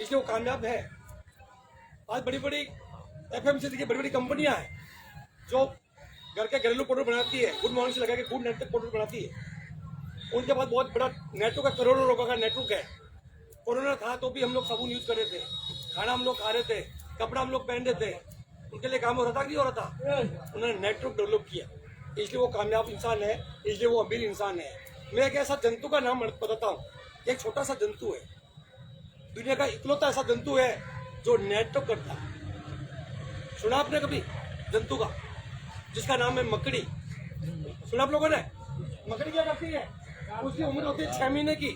Speaker 1: इसलिए वो कामयाब है। आज बड़ी बड़ी FMCG की बड़ी बड़ी कंपनियां हैं जो घर के घरेलू प्रोडक्ट बनाती है, गुड मॉर्निंग से लगा के गुड नाइट तक प्रोडक्ट बनाती है। उनके पास बहुत बड़ा नेटवर्क है, करोड़ों लोगों का नेटवर्क है। कोरोना था तो भी हम लोग साबुन यूज कर रहे थे, खाना हम लोग खा रहे थे, कपड़ा हम लोग पहन रहे थे, उनके लिए काम हो रहा था कि नहीं हो रहा था? उन्होंने नेटवर्क डेवलप किया, इसलिए वो कामयाब इंसान है, इसलिए वो अमीर इंसान है। मैं एक ऐसा जंतु का नाम बताता हूँ, एक छोटा सा जंतु है, दुनिया का इकलौता ऐसा जंतु है जो नेटवर्क करता है। सुना आपने कभी जंतु का, जिसका नाम है मकड़ी? सुना आप लोगों ने? मकड़ी क्या करती है? उसकी उम्र होती है 6 महीने की।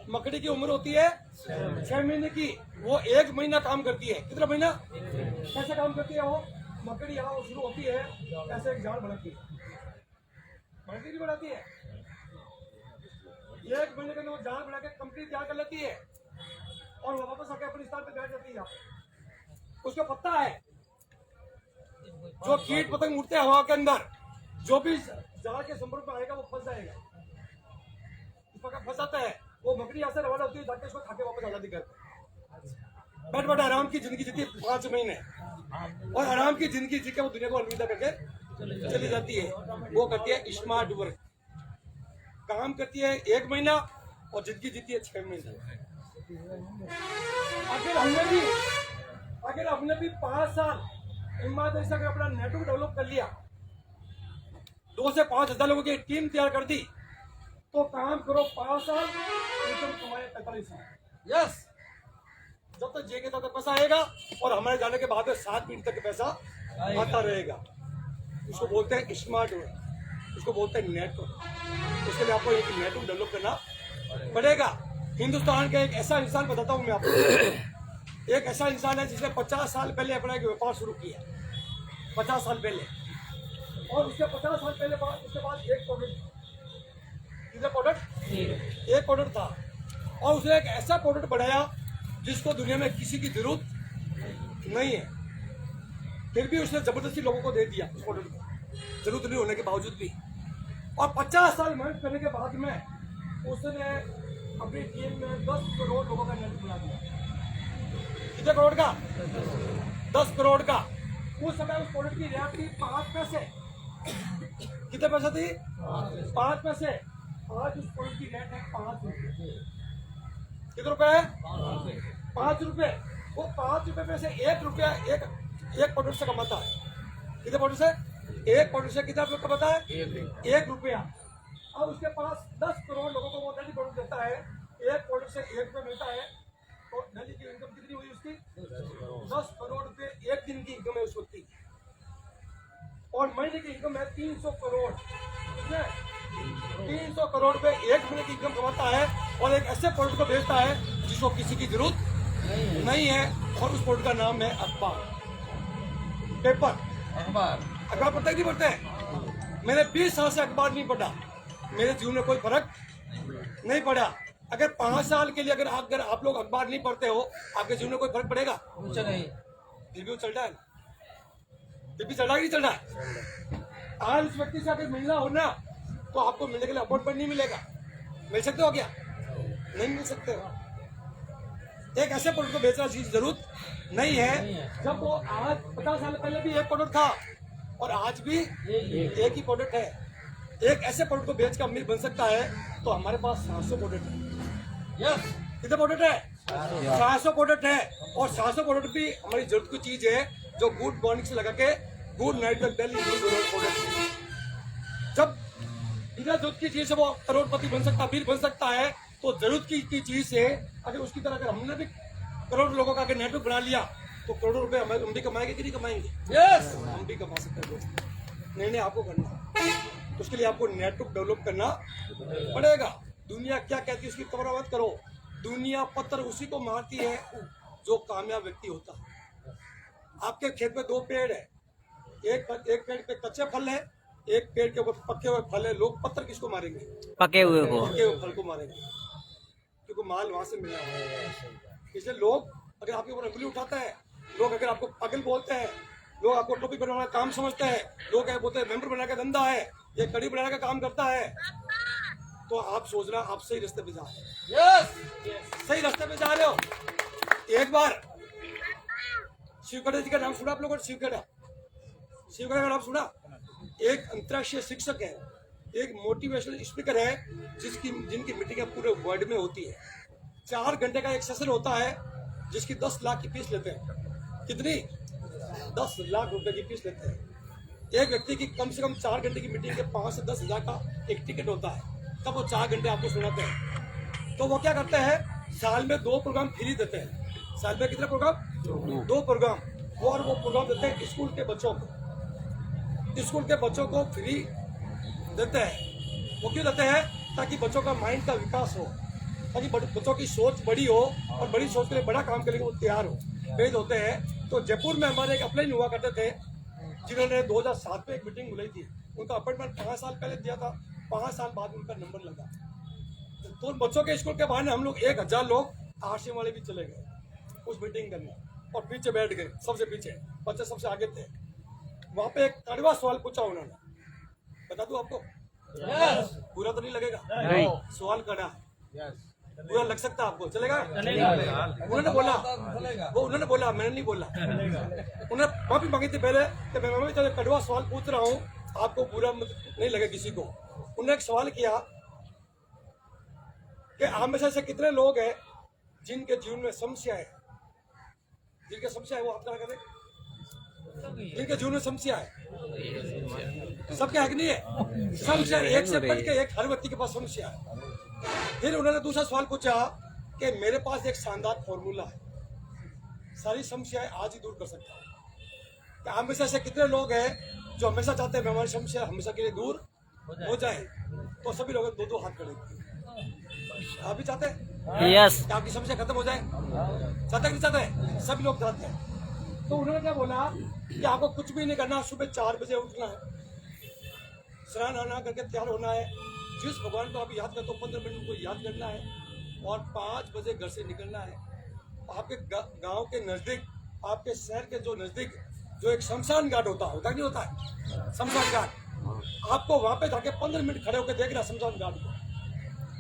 Speaker 1: मकड़ी की उम्र होती है 6 महीने की। वो 1 महीना काम करती है। कितना महीना? कैसे काम करती है वो? मकड़ी यहाँ शुरू होती है, ऐसे एक झाड़ बढ़ती है, बढ़ती नहीं बढ़ाती है? 1 महीने के अंदर वो झाड़ बढ़ा के कंपनी तैयार कर लेती है और वो वापस आके अपने स्थान पे बैठ जाती है। उसका पत्ता है, जो कीट पतंग उड़ते हैं हवा के अंदर, जो भी झाड़ के संपर्क में आएगा वो फंस जाएगा। फंसाता है वो मकड़ी यहाँ से रवाना होती है, जाके उसको खाके वापस आ जाती घर पे। बैठ बैठ आराम की जिंदगी जीती 5 महीने, और आराम की जिंदगी जी के वो दुनिया को अलविदा करके चली जाती है। वो करती है स्मार्ट वर्क, काम करती है 1 महीना और जिंदगी जीती है 6 महीने। अगर हमने भी 5 साल ईमानदारी से अगर अपना नेटवर्क डेवलप कर लिया, 2 से 5 हजार लोगों की टीम तैयार कर दी, तो काम करो 5 साल, इनकम कमाए 45 साल। यस, जब तक जिएंगे तब तक पैसा आएगा, और हमारे जाने के बाद 7 मिनट तक पैसा आता रहेगा। इसको बोलते हैं स्मार्ट वर्क, इसको बोलते हैं नेटवर्क। उसके लिए आपको एक नेटवर्क डेवलप करना पड़ेगा। हिंदुस्तान का एक ऐसा इंसान बताता हूँ मैं आपको, एक ऐसा इंसान है जिसने 50 साल पहले अपना एक व्यापार शुरू किया, 50 साल पहले, और उसके 50 साल पहले उसके पास एक प्रोडक्ट था, और उसने एक ऐसा प्रोडक्ट बनाया जिसको दुनिया में किसी की जरूरत नहीं है, फिर भी उसने जबरदस्ती लोगों को दे दिया उस प्रोडक्ट को, जरूरत नहीं होने के बावजूद भी। और 50 साल मेहनत करने के बाद में उसने अपनी टीम में 10 करोड़ लोगों का नेटवर्क बना दिया। कितने करोड़ का? 10 करोड़ का। उस समय उस प्रोडक्ट की रेट थी 5 पैसे। कितने पैसे थी? 5 पैसे। आज उस प्रोडक्ट की रेट है 5 रुपए। कितने रुपए है? 5 रुपए। वो 5 रुपए में से 1 रुपया एक प्रोडक्ट से कमाता है। कितने प्रोडक्ट से? एक प्रोडक्ट से कितना कमाता है? 1 रुपया। अब उसके पास 10 करोड़ लोगों को वो डेली प्रोडक्ट देता है, एक प्रोडक्ट से 1 रुपया मिलता है, तो डेली की इनकम कितनी हुई उसकी? 10 करोड़ रुपए एक दिन की इनकम है उस व्यक्ति की। और महीने की इनकम है 300 करोड़। कितने? 300 करोड़ रुपए एक महीने की इनकम कमाता है, और एक ऐसे प्रोडक्ट को बेचता है जिसको किसी की जरूरत नहीं है, और उस प्रोडक्ट का नाम है अखबार, पेपर। अखबार पढ़ते नहीं पढ़ते? मैंने 20 साल से अखबार नहीं पढ़ा, मेरे जीवन में कोई फर्क नहीं पड़ा। अगर 5 साल के लिए अगर आप लोग अखबार नहीं पढ़ते हो, आपके जीवन में कोई फर्क पड़ेगा? फिर भी वो चल रहा है, फिर भी चल रहा है, नहीं चल रहा है। आज उस व्यक्ति से अगर मिलना हो ना, तो आपको मिलने के लिए अपॉइंटमेंट नहीं मिलेगा। मिल सकते हो क्या? नहीं मिल सकते हो। एक ऐसे प्रोडक्ट को बेचना चीज जरूरत नहीं है, जब वो आज 50 साल पहले भी एक प्रोडक्ट था और आज भी एक ही प्रोडक्ट है। एक ऐसे प्रोडक्ट को बेच कर अमीर बन सकता है, तो हमारे पास 700 प्रोडक्ट है। यस, कितने प्रोडक्ट है? 700 प्रोडक्ट है, और 700 प्रोडक्ट भी हमारी जरूरत की चीज है, जो गुड मॉर्निंग से लगा के गुड नाइट तक डेली प्रोडक्ट। जब बिना जरूरत की चीज से वो करोड़पति बन सकता, अमीर बन सकता है, तो जरूरत की चीज से अगर उसकी तरह अगर हमने भी करोड़ लोगों का अगर नेटवर्क बना लिया, तो करोड़ों रुपए हम भी कमाएंगे कि नहीं कमाएंगे? यस, हम भी कमा सकते हैं दोस्त। निर्णय आपको करना है, तो उसके लिए आपको नेटवर्क डेवलप करना पड़ेगा। दुनिया क्या कहती है उसकी परवाह मत करो। दुनिया पत्थर उसी को मारती है जो कामयाब व्यक्ति होता है। आपके खेत में 2 पेड़ है, एक पेड़ पे कच्चे फल है, एक पेड़ के ऊपर पके हुए फल है। लोग पत्थर किसको मारेंगे? पके हुए फल को मारेंगे, क्योंकि माल वहां से मिला है। इसलिए लोग अगर आपके ऊपर उंगली उठाते हैं, लोग अगर आपको पागल बोलते हैं, लोग आपको टोपी बनाने का काम समझते हैं, लोग क्या बोलते हैं मेंबर बनाने का धंधा है, ये कड़ी बनाने का काम करता है। तो आप सोच रहे हो आप सही रास्ते पे जा रहे हो, सही रास्ते पे जा रहे हो। एक बार शिवखड़े जी का नाम सुना आप लोगों ने? शिवखड़ा का नाम सुना? एक अंतर्राष्ट्रीय शिक्षक है, एक मोटिवेशनल स्पीकर है, जिनकी मीटिंग पूरे वर्ल्ड में होती है। 4 घंटे का एक सेशन होता है, जिसकी 10 लाख की फीस लेते हैं। कितनी? 10 लाख रुपए की फीस लेते हैं। एक व्यक्ति की कम से कम 4 घंटे की मीटिंग के 5 से 10 हजार का एक टिकट होता है, तब वो 4 घंटे आपको सुनाते हैं। तो वो क्या करते हैं, साल में 2 प्रोग्राम फ्री देते हैं। साल में कितने प्रोग्राम? 2 प्रोग्राम। और वो प्रोग्राम देते हैं स्कूल के बच्चों को। स्कूल के बच्चों को फ्री देते हैं। वो क्यों देते हैं? ताकि बच्चों का माइंड का विकास हो, ताकि बच्चों की सोच बड़ी हो, और बड़ी सोच के लिए बड़ा काम करने के वो तैयार हो, पेज होते हैं। तो जयपुर में हमारे एक अपलाइन हुआ करते थे, जिन्होंने 2007 में एक मीटिंग बुलाई थी। उनका अपॉइंटमेंट 5 साल पहले दिया था, 5 साल बाद उनका नंबर लगा। तो बच्चों के स्कूल के बहाने हम लोग 1000 लोग आरसीएम वाले भी चले गए उस मीटिंग करने, और पीछे बैठ गए, सबसे पीछे, बच्चे सबसे आगे थे। वहां पे एक कड़वा सवाल पूछा उन्होंने, बता दूं आपको? बुरा तो नहीं लगेगा? सवाल कड़ा, बुरा लग सकता आपको, चलेगा? उन्होंने बोला, मैंने नहीं बोला। उन्होंने माफी मांगी थी पहले कि मैं कड़वा सवाल पूछ रहा हूँ, आपको बुरा नहीं लगे किसी को। उन्होंने एक सवाल किया कि आप में से ऐसे कितने लोग हैं जिनके जीवन में समस्या है? जिनके समस्या है वो आप क्या करें? जिनके जीवन में समस्या है, सबके हक नहीं है समस्या, एक से बढ़ के एक, हर व्यक्ति के पास समस्या है। फिर उन्होंने दूसरा सवाल पूछा कि मेरे पास एक शानदार फॉर्मूला है, सारी समस्याएं आज ही दूर कर सकता हूँ। क्या हमेशा से कितने लोग हैं जो हमेशा चाहते हैं हमारी समस्या हमेशा के लिए दूर हो जाए? तो सभी लोग 2-2 हाथ करेंगे। आप भी चाहते हैं कि आपकी समस्या खत्म हो जाए? चाहते नहीं चाहते? सभी लोग चाहते हैं। तो उन्होंने क्या बोला कि आपको कुछ भी नहीं करना, सुबह 4 बजे उठना है, स्नान आना करके तैयार होना है, जिस भगवान को आप याद करते हो 15 मिनट को याद करना है, और 5 बजे घर से निकलना है। आपके गांव के नजदीक, आपके शहर के जो नजदीक जो एक शमशान घाट होता नहीं होता है, शमशान घाट, आपको वहां पे जाके 15 मिनट खड़े होकर देखना शमशान घाट को,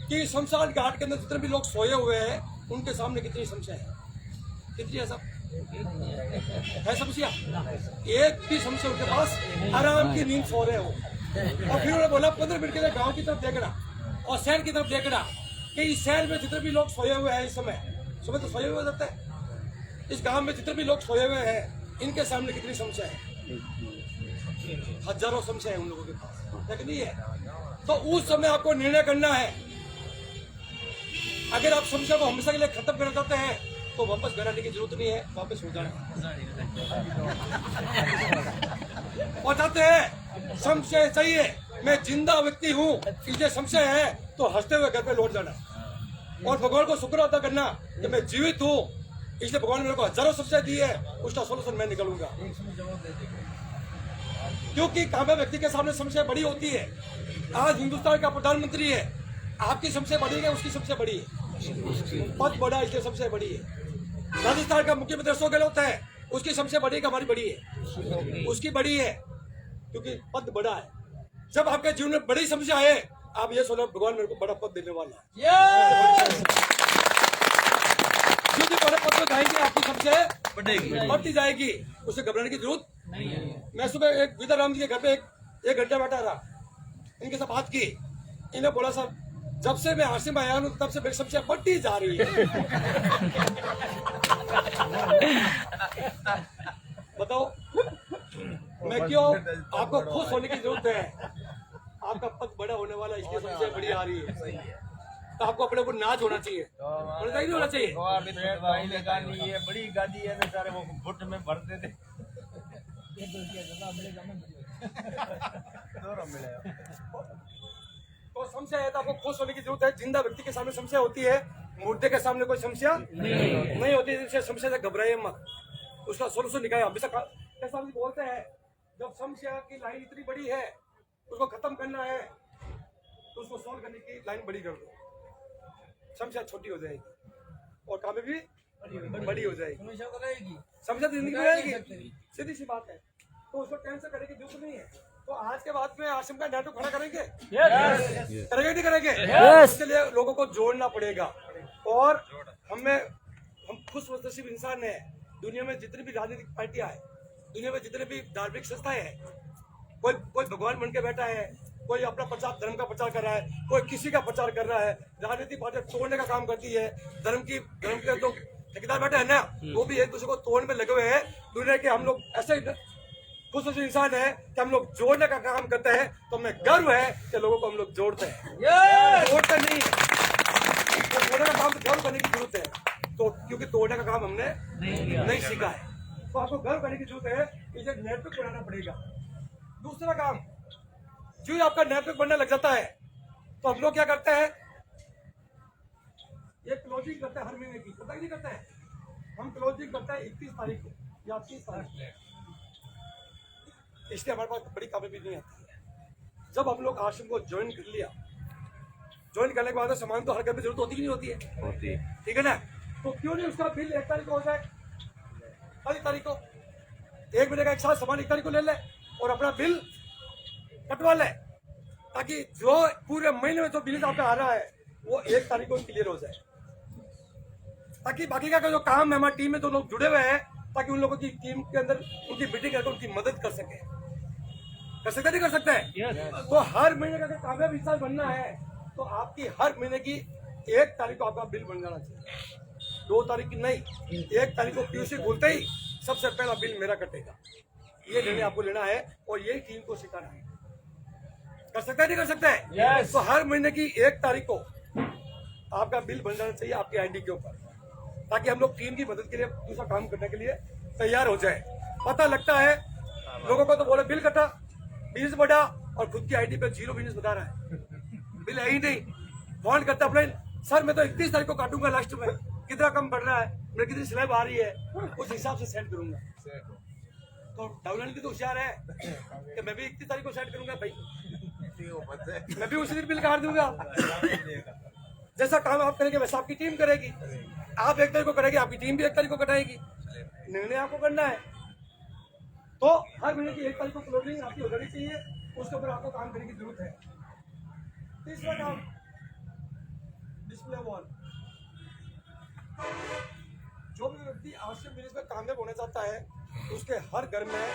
Speaker 1: कि शमशान घाट के अंदर जितने भी लोग सोए हुए हैं उनके सामने कितनी समस्या है, कितनी है सब है समस्या? एक भी समस्या उनके पास, आराम की नींद सो रहे हो। और फिर उन्होंने बोला 15 मिनट के लिए गांव की तरफ देखना और शहर की तरफ देखना, कि इस शहर में जितने भी लोग सोए हुए हैं इस समय, सुबह तो सोए हुए रहते हैं, इस गांव में जितने भी लोग सोए हुए हैं इनके सामने कितनी समस्या है? हजारों समस्या है उन लोगों के पास, लेकिन नहीं है। तो उस समय आपको निर्णय करना है। अगर आप समस्या को हमेशा के लिए खत्म करना चाहते हैं तो वापस घर आने की जरूरत नहीं है, वापस हो जाना। और चाहते हैं समस्या चाहिए, मैं जिंदा व्यक्ति हूँ, इसलिए समस्या है, तो हंसते हुए घर पे लौट जाना और भगवान को शुक्र अदा करना कि मैं जीवित हूँ, इसलिए भगवान ने मेरे को हजारों समस्या दी है, उसका सोल्यूशन मैं निकालूंगा। क्योंकि कामयाब व्यक्ति के सामने समस्या बड़ी होती है। आज हिंदुस्तान का प्रधानमंत्री है, आपकी समस्या बड़ी है, उसकी समस्या बड़ी है, पद बड़ा इसलिए समस्या बड़ी है। राजस्थान का मुख्यमंत्री अशोक गहलोत है, उसकी समस्या बड़ी है, हमारी बड़ी है, उसकी बड़ी है, क्योंकि पद बड़ा है। जब आपके जीवन में बड़ी समस्या है, आप ये सोचो भगवान मेरे को बड़ा पद देने वाला है। जिस बड़े पद में जाएंगे आपकी समस्या बढ़ती जाएगी, उससे घबराने की जरूरत नहीं है। मैं सुबह एक विदा राम जी के घर पे एक घंटा बैठा रहा, इनके साथ बात की। इन्हें बोला साहब जब से मैं आरसीएम आया हूँ तब से मेरी समस्या बढ़ती जा रही है। बताओ मैं क्यों? आपको खुश होने की जरूरत है, आपका पद बड़ा होने वाला है, इसलिए समस्या बड़ी आ रही है। तो आपको अपने ऊपर नाच होना चाहिए, नहीं होना चाहिए।
Speaker 2: बड़ी गाड़ी है ना सारे वो फुट में भरते थे।
Speaker 1: तो समस्या है तो आपको खुश होने की जरूरत है। जिंदा व्यक्ति के सामने समस्या होती है, मुर्दे के सामने कोई समस्या नहीं होती। इससे समस्या से घबराइए मत, उसका सोल्यूशन निकाले। हमेशा कैसा बोलते हैं, जब समस्या की लाइन इतनी बड़ी है, उसको खत्म करना है तो उसको सॉल्व करने की लाइन बड़ी कर दो, समस्या छोटी हो जाएगी और कामयाबी भी बड़ी हो जाएगी। समस्या तो जिंदगी में रहेगी, सीधी सी बात है। तो उसको टेंशन करने की जरूरत नहीं है। तो आज के बाद में आश्रम का नेटवर्क खड़ा करेंगे,
Speaker 3: यस
Speaker 1: करेंगे नहीं करेंगे?
Speaker 3: Yes.
Speaker 1: इसके लिए लोगों को जोड़ना पड़ेगा। और हम खुश नसीब इंसान है। दुनिया में जितनी भी राजनीतिक पार्टियां है, दुनिया में जितने भी धार्मिक संस्थाएं हैं, कोई भगवान बन के बैठा है, कोई अपना प्रचार धर्म का प्रचार कर रहा है, कोई किसी का प्रचार कर रहा है। राजनीतिक पार्टियां तोड़ने का काम करती है। धर्म के जो ठेकेदार बैठे हैं ना, वो भी एक दूसरे को तोड़ने में लगे हुए हैं। दुनिया के हम लोग ऐसे खुश नसीब इंसान है कि हम लोग जोड़ने का काम करते हैं। तो हमें गर्व है कि लोगों को हम लोग जोड़ते हैं, तोड़ते नहीं है। तो जोड़ने का काम गर्व करने की जरूरत है, तो क्योंकि तोड़ने का काम हमने नहीं सीखा है। तो आपको गर्व करने की जरूरत है, इसे नेटवर्क बनाना पड़ेगा। दूसरा काम, जो आपका नेटवर्क बनने लग जाता है तो हम लोग क्या करते हैं, ये क्लोजिंग करते हैं हर महीने की। पता ही नहीं करते हैं, हम क्लोजिंग करते हैं 31 तारीख को या 30 तारीख को। इसलिए हमारे पास बड़ी कामयाबी नहीं आती है। जब हम लोग आश्रम को ज्वाइन कर लिया, ज्वाइन करने के बाद सामान तो हर घर में जरूरत होती ही नहीं होती है, ठीक है ना? तो क्यों नहीं उसका बिल 1 तारीख को हो जाए, 1 तारीख को 1 महीने का एक साथ सामान 1 तारीख को ले ले और अपना बिल कटवा ले, ताकि जो पूरे महीने में जो बिल आपका आ रहा है वो 1 तारीख को क्लियर हो जाए। ताकि बाकी का जो काम है, हमारी टीम में जो लोग जुड़े हुए हैं, ताकि उन लोगों की टीम के अंदर उनकी मीटिंग करके उनकी मदद कर सके। कर सकते नहीं कर सकते हैं? तो हर महीने का अगर कामयाब हिस्सा बनना है तो आपकी हर महीने की 1 तारीख को आपका बिल बन जाना चाहिए। 2 तारीख की नहीं, 1 तारीख को पीयूसी बोलते ही सबसे पहला बिल मेरा कटेगा। ये निर्णय आपको लेना है और ये टीम को सिखाना है। कर सकते हैं नहीं कर सकते हैं? तो हर महीने की 1 तारीख को आपका बिल बन जाना चाहिए आपकी आईडी के ऊपर, ताकि हम लोग टीम की मदद के लिए दूसरा काम करने के लिए तैयार हो जाए। पता लगता है लोगों को तो बोले बिल कटा, बिजनेस बढ़ा, और खुद की आईडी पे 0 बिजनेस बता रहा है, बिल है ही नहीं। फोन करता अपने, सर मैं तो 31 तारीख को काटूंगा, लास्ट में कितना कम बढ़ रहा है, मेरी कितनी स्लैब आ रही है, उस हिसाब से सेट करूंगा। तो डाउनलाइन भी तो होशियार है कि मैं भी 31 तारीख को सेट करूंगा भाई, मैं भी उसी दिन बिल काट दूंगा। जैसा काम आप करेंगे वैसा आपकी टीम करेगी। आप 1 तारीख को करेंगे, आपकी टीम भी 1 तारीख को कटाएगी। निर्णय आपको करना है। तो हर महीने की 1 तारीख को क्लोजिंग आपकी हो जानी चाहिए, उसके ऊपर आपको काम करने की जरूरत है। तीसरा काम, डिस्प्ले वॉल। जो भी व्यक्ति आश्रम बिजनेस में कामयाब होना चाहता है, उसके हर घर में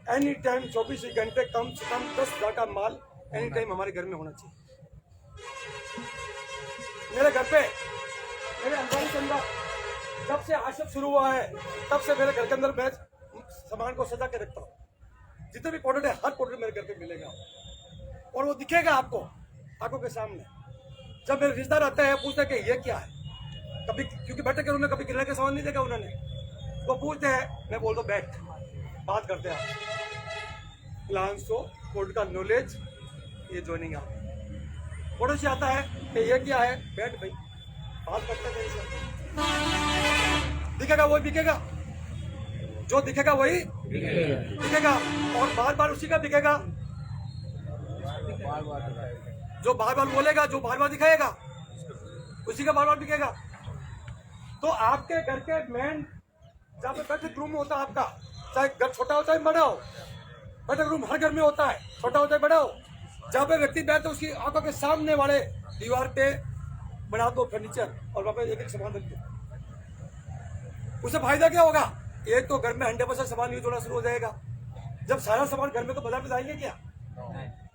Speaker 1: एनी टाइम 24 घंटे कम से कम 10,000 का माल एनी टाइम हमारे घर में होना चाहिए। मेरे घर पे, मेरे अलमारी के अंदर जब से आश्रम शुरू हुआ है तब से मेरे घर के अंदर मैं सामान को सजा के रखता हूँ। जितने भी प्रोडक्ट है, हर प्रोडक्ट मेरे घर पे मिलेगा और वो दिखेगा आपको आंखों के सामने। जब मेरे रिश्तेदार आते हैं, पूछते हैं कि ये क्या है, कभी क्योंकि बैठे के उन्होंने कभी किराने का सामान नहीं देखा उन्होंने, वो पूछते हैं, मैं बोल दो बैठ, बात करते हैं प्लान्स को, प्रोडक्ट का नॉलेज, ये ज्वाइनिंग आप पड़ोसी आता है कि ये क्या है, बैठ भाई बात करते हैं से। दिखेगा वही बिकेगा, जो दिखेगा वही बिकेगा, और बार बार उसी का बिकेगा। जो बार बार बोलेगा, जो बार बार दिखाएगा, उसी का बार बार बिकेगा। तो आपके घर के मेन जहाँ पे बैठक रूम होता है आपका, चाहे घर छोटा हो चाहे बड़ा हो, बैठक रूम हर घर में होता है, छोटा हो चाहे बड़ा हो। जहाँ पे व्यक्ति बैठते उसकी आंखों के सामने वाले दीवार पे बना दो फर्नीचर और वहाँ पे एक एक सामान रख दो। उसे फायदा क्या होगा? एक तो घर में 100% सामान यूज होना शुरू हो जाएगा। जब सारा सामान घर में, तो बाजार में जाएंगे क्या?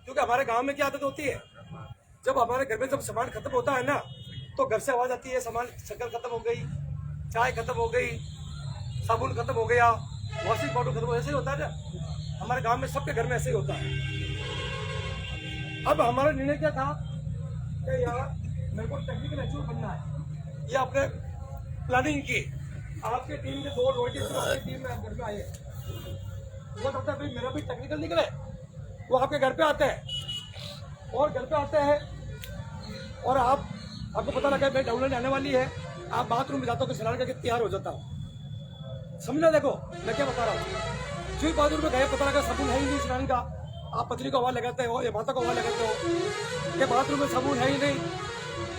Speaker 1: क्योंकि हमारे गांव में क्या आदत होती है, जब हमारे घर में जब सामान खत्म होता है ना, तो घर से आवाज आती है, सामान, शक्कर खत्म हो गई, चाय खत्म हो गई, साबुन खत्म हो गया, वॉशिंग पाउडर खत्म हो गया। ऐसे ही होता है ना, हमारे गांव में सबके घर में ऐसे ही होता है। अब हमारा निर्णय क्या था कि यार मेरे को टेक्निकल एचओ बनना है। ये आपने प्लानिंग की, आपके टीम के 2 रोटी टीम में घर में आए, वो कहता है भाई मेरा भी टेक्निकल निकले। वो आपके घर पे आते हैं और घर पे आते हैं और आपको पता लगा भाई डाउनलोड आने वाली है, आप बाथरूम में जाते हो तो स्नान करके तैयार हो जाता हो। समझना, देखो मैं क्या बता रहा हूँ। जो बाथरूम में गए, पता लगा साबुन है ही नहीं स्नान का, आप पत्नी को हवा लगाते हो या माता को हवा लगाते हो कि बाथरूम में साबुन है ही नहीं,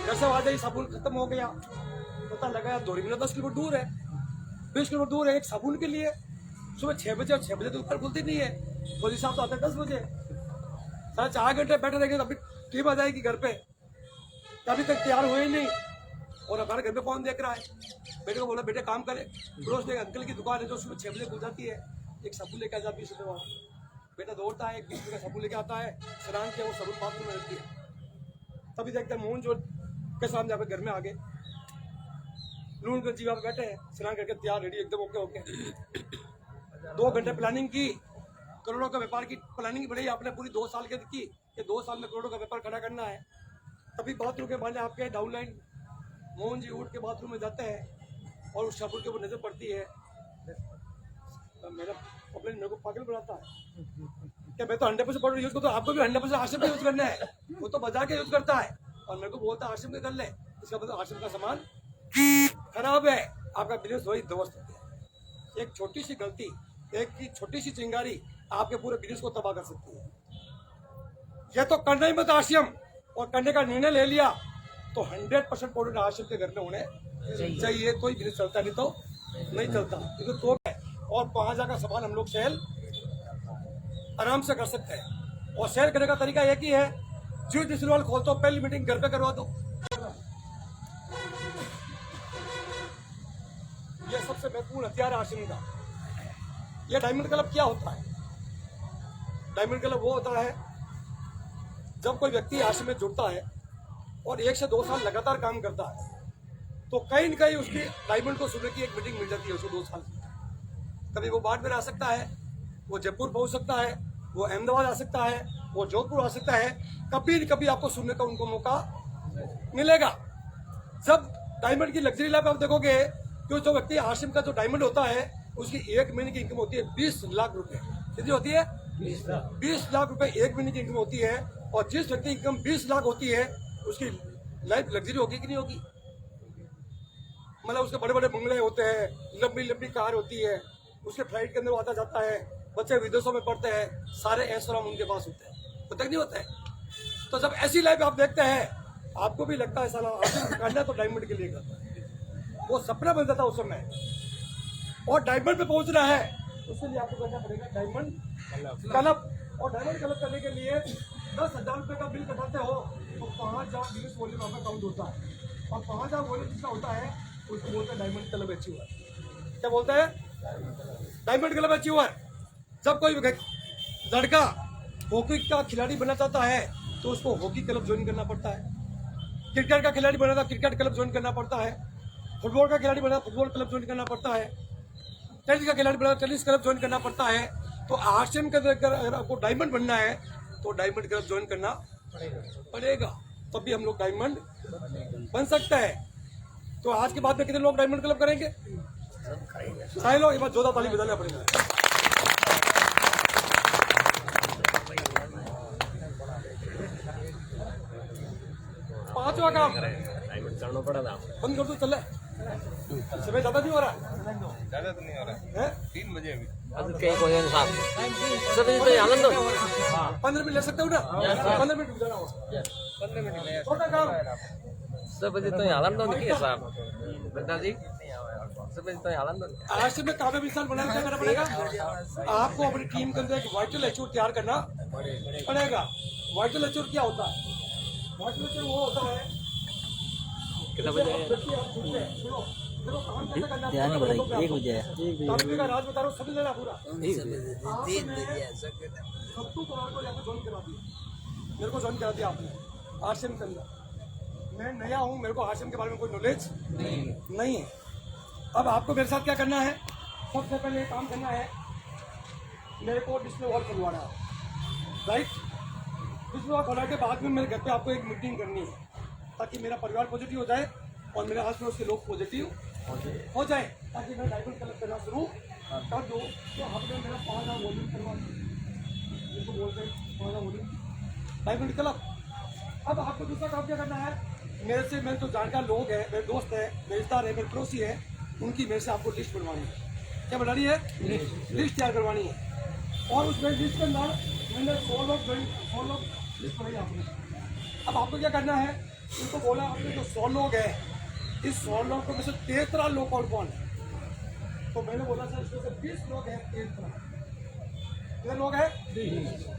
Speaker 1: घर से आवाज आई साबुन खत्म हो गया। पता लगा 10 किलोमीटर दूर है, 20 किलोमीटर दूर है एक साबुन के लिए। सुबह 6 बजे और 6 बजे तो दुकान खुलती नहीं है, पुलिस साहब तो आते हैं 10 बजे, साढ़े 4 घंटे बैठे रहेंगे तो अभी टीम आ जाएगी घर पे, अभी तक तैयार हुए ही नहीं। और हमारे घर पे कौन देख रहा है? बेटे को बोला बेटे काम करे, रोज एक अंकल की दुकान है जो सुबह 6 बजे खुल जाती है, एक साबुन लेके आ जाता 20 रुपये वाला, बेटा दौड़ता है, 20 रुपये का साबुन लेके आता है, स्नान किया, वो साबुन बाथरूम में रखती है। तभी देखते हैं मोहन जो के सामने यहाँ पे घर में आ गए, लून कर जीवा पे बैठे हैं, स्नान करके तैयार रेडी एकदम ओके ओके। 2 घंटे प्लानिंग की, करोड़ों का व्यापार की प्लानिंग बढ़ी आपने पूरी 2 साल की कि 2 साल में करोड़ों का व्यापार खड़ा करना है। तभी बाथरूम के माने आपके डाउनलाइन मोहन जी उठ के बाथरूम में जाते हैं और उस साबुन के ऊपर नजर पड़ती है। मेरा अपने मेरे को पागल बनाता है क्या? मैं तो 100% पाउडर यूज करता हूँ, आपको भी 100% आशिम का यूज करना है। वो तो बजा के यूज करता है और मेरे को बोलता है आशिम के कर ले, इसका मतलब आशिम का सामान खराब है, आपका बिजनेस वही ध्वस्त हो गया। एक छोटी सी गलती, एक की छोटी सी चिंगारी आपके पूरे बिजनेस को तबाह कर सकती है। यह तो करना ही मत आशिम, और करने का निर्णय ले लिया तो 100% पाउडर आशिम के घर में होने चाहिए, कोई बिजनेस चलता नहीं तो नहीं चलता। क्योंकि तो और 5000 का सामान हम लोग सेल आराम से कर सकते हैं, और सेल करने का तरीका एक ही है, जो डिजिटल खोलते हो पहली मीटिंग घर पे करवा दो। ये सबसे महत्वपूर्ण हथियार है आशिम का। ये डायमंड क्लब क्या होता है? डायमंड क्लब वो होता है जब कोई व्यक्ति आशिम में जुड़ता है और 1 से 2 साल लगातार काम करता है तो कहीं न कहीं उसकी डायमंड को सुनने की एक मीटिंग मिल जाती है उसको 2 साल। कभी वो बाड़मेर आ सकता है, वो जयपुर पहुंच सकता है, वो अहमदाबाद आ सकता है, वो जोधपुर आ सकता है, कभी न कभी आपको सुनने का उनको मौका मिलेगा। जब डायमंड की लग्जरी लाइफ आप देखोगे कि जो व्यक्ति आशिम का जो डायमंड होता है उसकी 1 महीने की इनकम होती है 20 लाख रुपए। कितनी होती है? 20 लाख रुपए 1 महीने की इनकम होती है। और जिस व्यक्ति की इनकम 20 लाख होती है उसकी लाइफ लग्जरी होगी कि नहीं होगी? मतलब उसके बड़े बड़े बंगले होते हैं, लंबी लंबी कार होती है, उसके फ्लाइट के अंदर आता जाता है, बच्चे विदेशों में पढ़ते हैं, सारे ऐश्वर्य उनके पास होते हैं, होता नहीं होता है? तो जब ऐसी लाइफ आप देखते हैं आपको भी लगता है साला आशिम करना तो डायमंड के लिए करता है, वो सपना बन जाता है उस समय। और डायमंड पे पहुंचना है उसके लिए आपको करना पड़ेगा डायमंड क्लब। और डायमंड क्लब करने के लिए 10,000 रुपये का बिल कटाते हो तो 5,000 बिजनेस वॉल्यूम आपका काउंट होता है, और 5,000 वॉल्यूम जिसका होता है उसको बोलते हैं डायमंड क्लब अचीवर। क्या बोलते हैं? Diamond club achiever. जब कोई लड़का हॉकी का खिलाड़ी बनना चाहता है तो उसको हॉकी क्लब ज्वाइन करना पड़ता है, क्रिकेट का खिलाड़ी बनना था क्रिकेट क्लब ज्वाइन करना पड़ता है, फुटबॉल का खिलाड़ी बना फुटबॉल क्लब ज्वाइन करना पड़ता है, टेनिस का खिलाड़ी बना टेनिस क्लब ज्वाइन करना पड़ता है। तो आशिम के अगर आपको डायमंड बनना है तो डायमंड क्लब ज्वाइन करना पड़ेगा, तभी हम लोग डायमंड बन सकते हैं। तो आज के बाद में कितने लोग डायमंड क्लब करेंगे? सारे लोग। एक बार जोरदार ताली बजाना पड़ेगा। पांचवा काम बंद कर दो, चल समय ज्यादा नहीं हो रहा है?
Speaker 4: ज्यादा तो नहीं हो रहा
Speaker 1: है?
Speaker 4: 3 बजे अभी।
Speaker 3: सब तो आनंद
Speaker 1: 15 मिनट ले सकते हो ना? 15 मिनट गुजारा हो, 15 मिनट छोटा काम।
Speaker 3: सब तो आनंद नहीं है साहब दादाजी, सब तो आनंद।
Speaker 1: आशिम में काव्य मिसाल बनाने क्या करना पड़ेगा? आपको अपनी टीम के अंदर एक वाइटल एचूर तैयार करना पड़ेगा। वाइटल एचूर क्या होता है? वाइटल एचूर वो होता है
Speaker 3: कितना बजे?
Speaker 1: ध्यान बताइए। 1 बजे का राज बता रहा हूँ, समझ लेना पूरा। सत्तू करोड़ को यहाँ ज्वाइन करा दिया, मेरे को ज्वाइन करा दिया आपने आशिम के अंदर। मैं नया हूँ, मेरे को आशिम के बारे में कोई नॉलेज नहीं है। अब आपको मेरे साथ क्या करना है? सबसे पहले काम करना है, मेरे को डिस्प्ले वॉल खुलवाना है, राइट? डिस्प्ले वॉल खुलवा के बाद में मेरे घर पे आपको एक मीटिंग करनी है ताकि मेरा परिवार पॉजिटिव हो जाए और मेरे आस पड़ोस के लोग पॉजिटिव हो जाए, ताकि मैं डायमंड कलेक्ट करना शुरू कर दूँ। तो हमने मेरा 5,000 वॉल्यूम करवा जिसको बोलते हैं 5,000 वॉल्यूम डायमंड क्लब। अब आपको दूसरा काम क्या करना है? मेरे जो जानकार लोग हैं, मेरे दोस्त हैं, मेरे रिश्तेदार हैं, मेरे पड़ोसी हैं, उनकी मेरे से आपको लिस्ट बनवानी है। क्या बनानी है? लिस्ट तैयार करवानी है। और उस लिस्ट के अंदर मैंने 100 लोग लिस्ट बनाई आपने। अब आपको क्या करना है? उनको बोला आपने जो 100 लोग हैं, इस 100 लोग को में से 13 लोग कौन कौन है? तो मैंने बोला सर इसमें से 20 लोग हैं 13। कितने लोग हैं?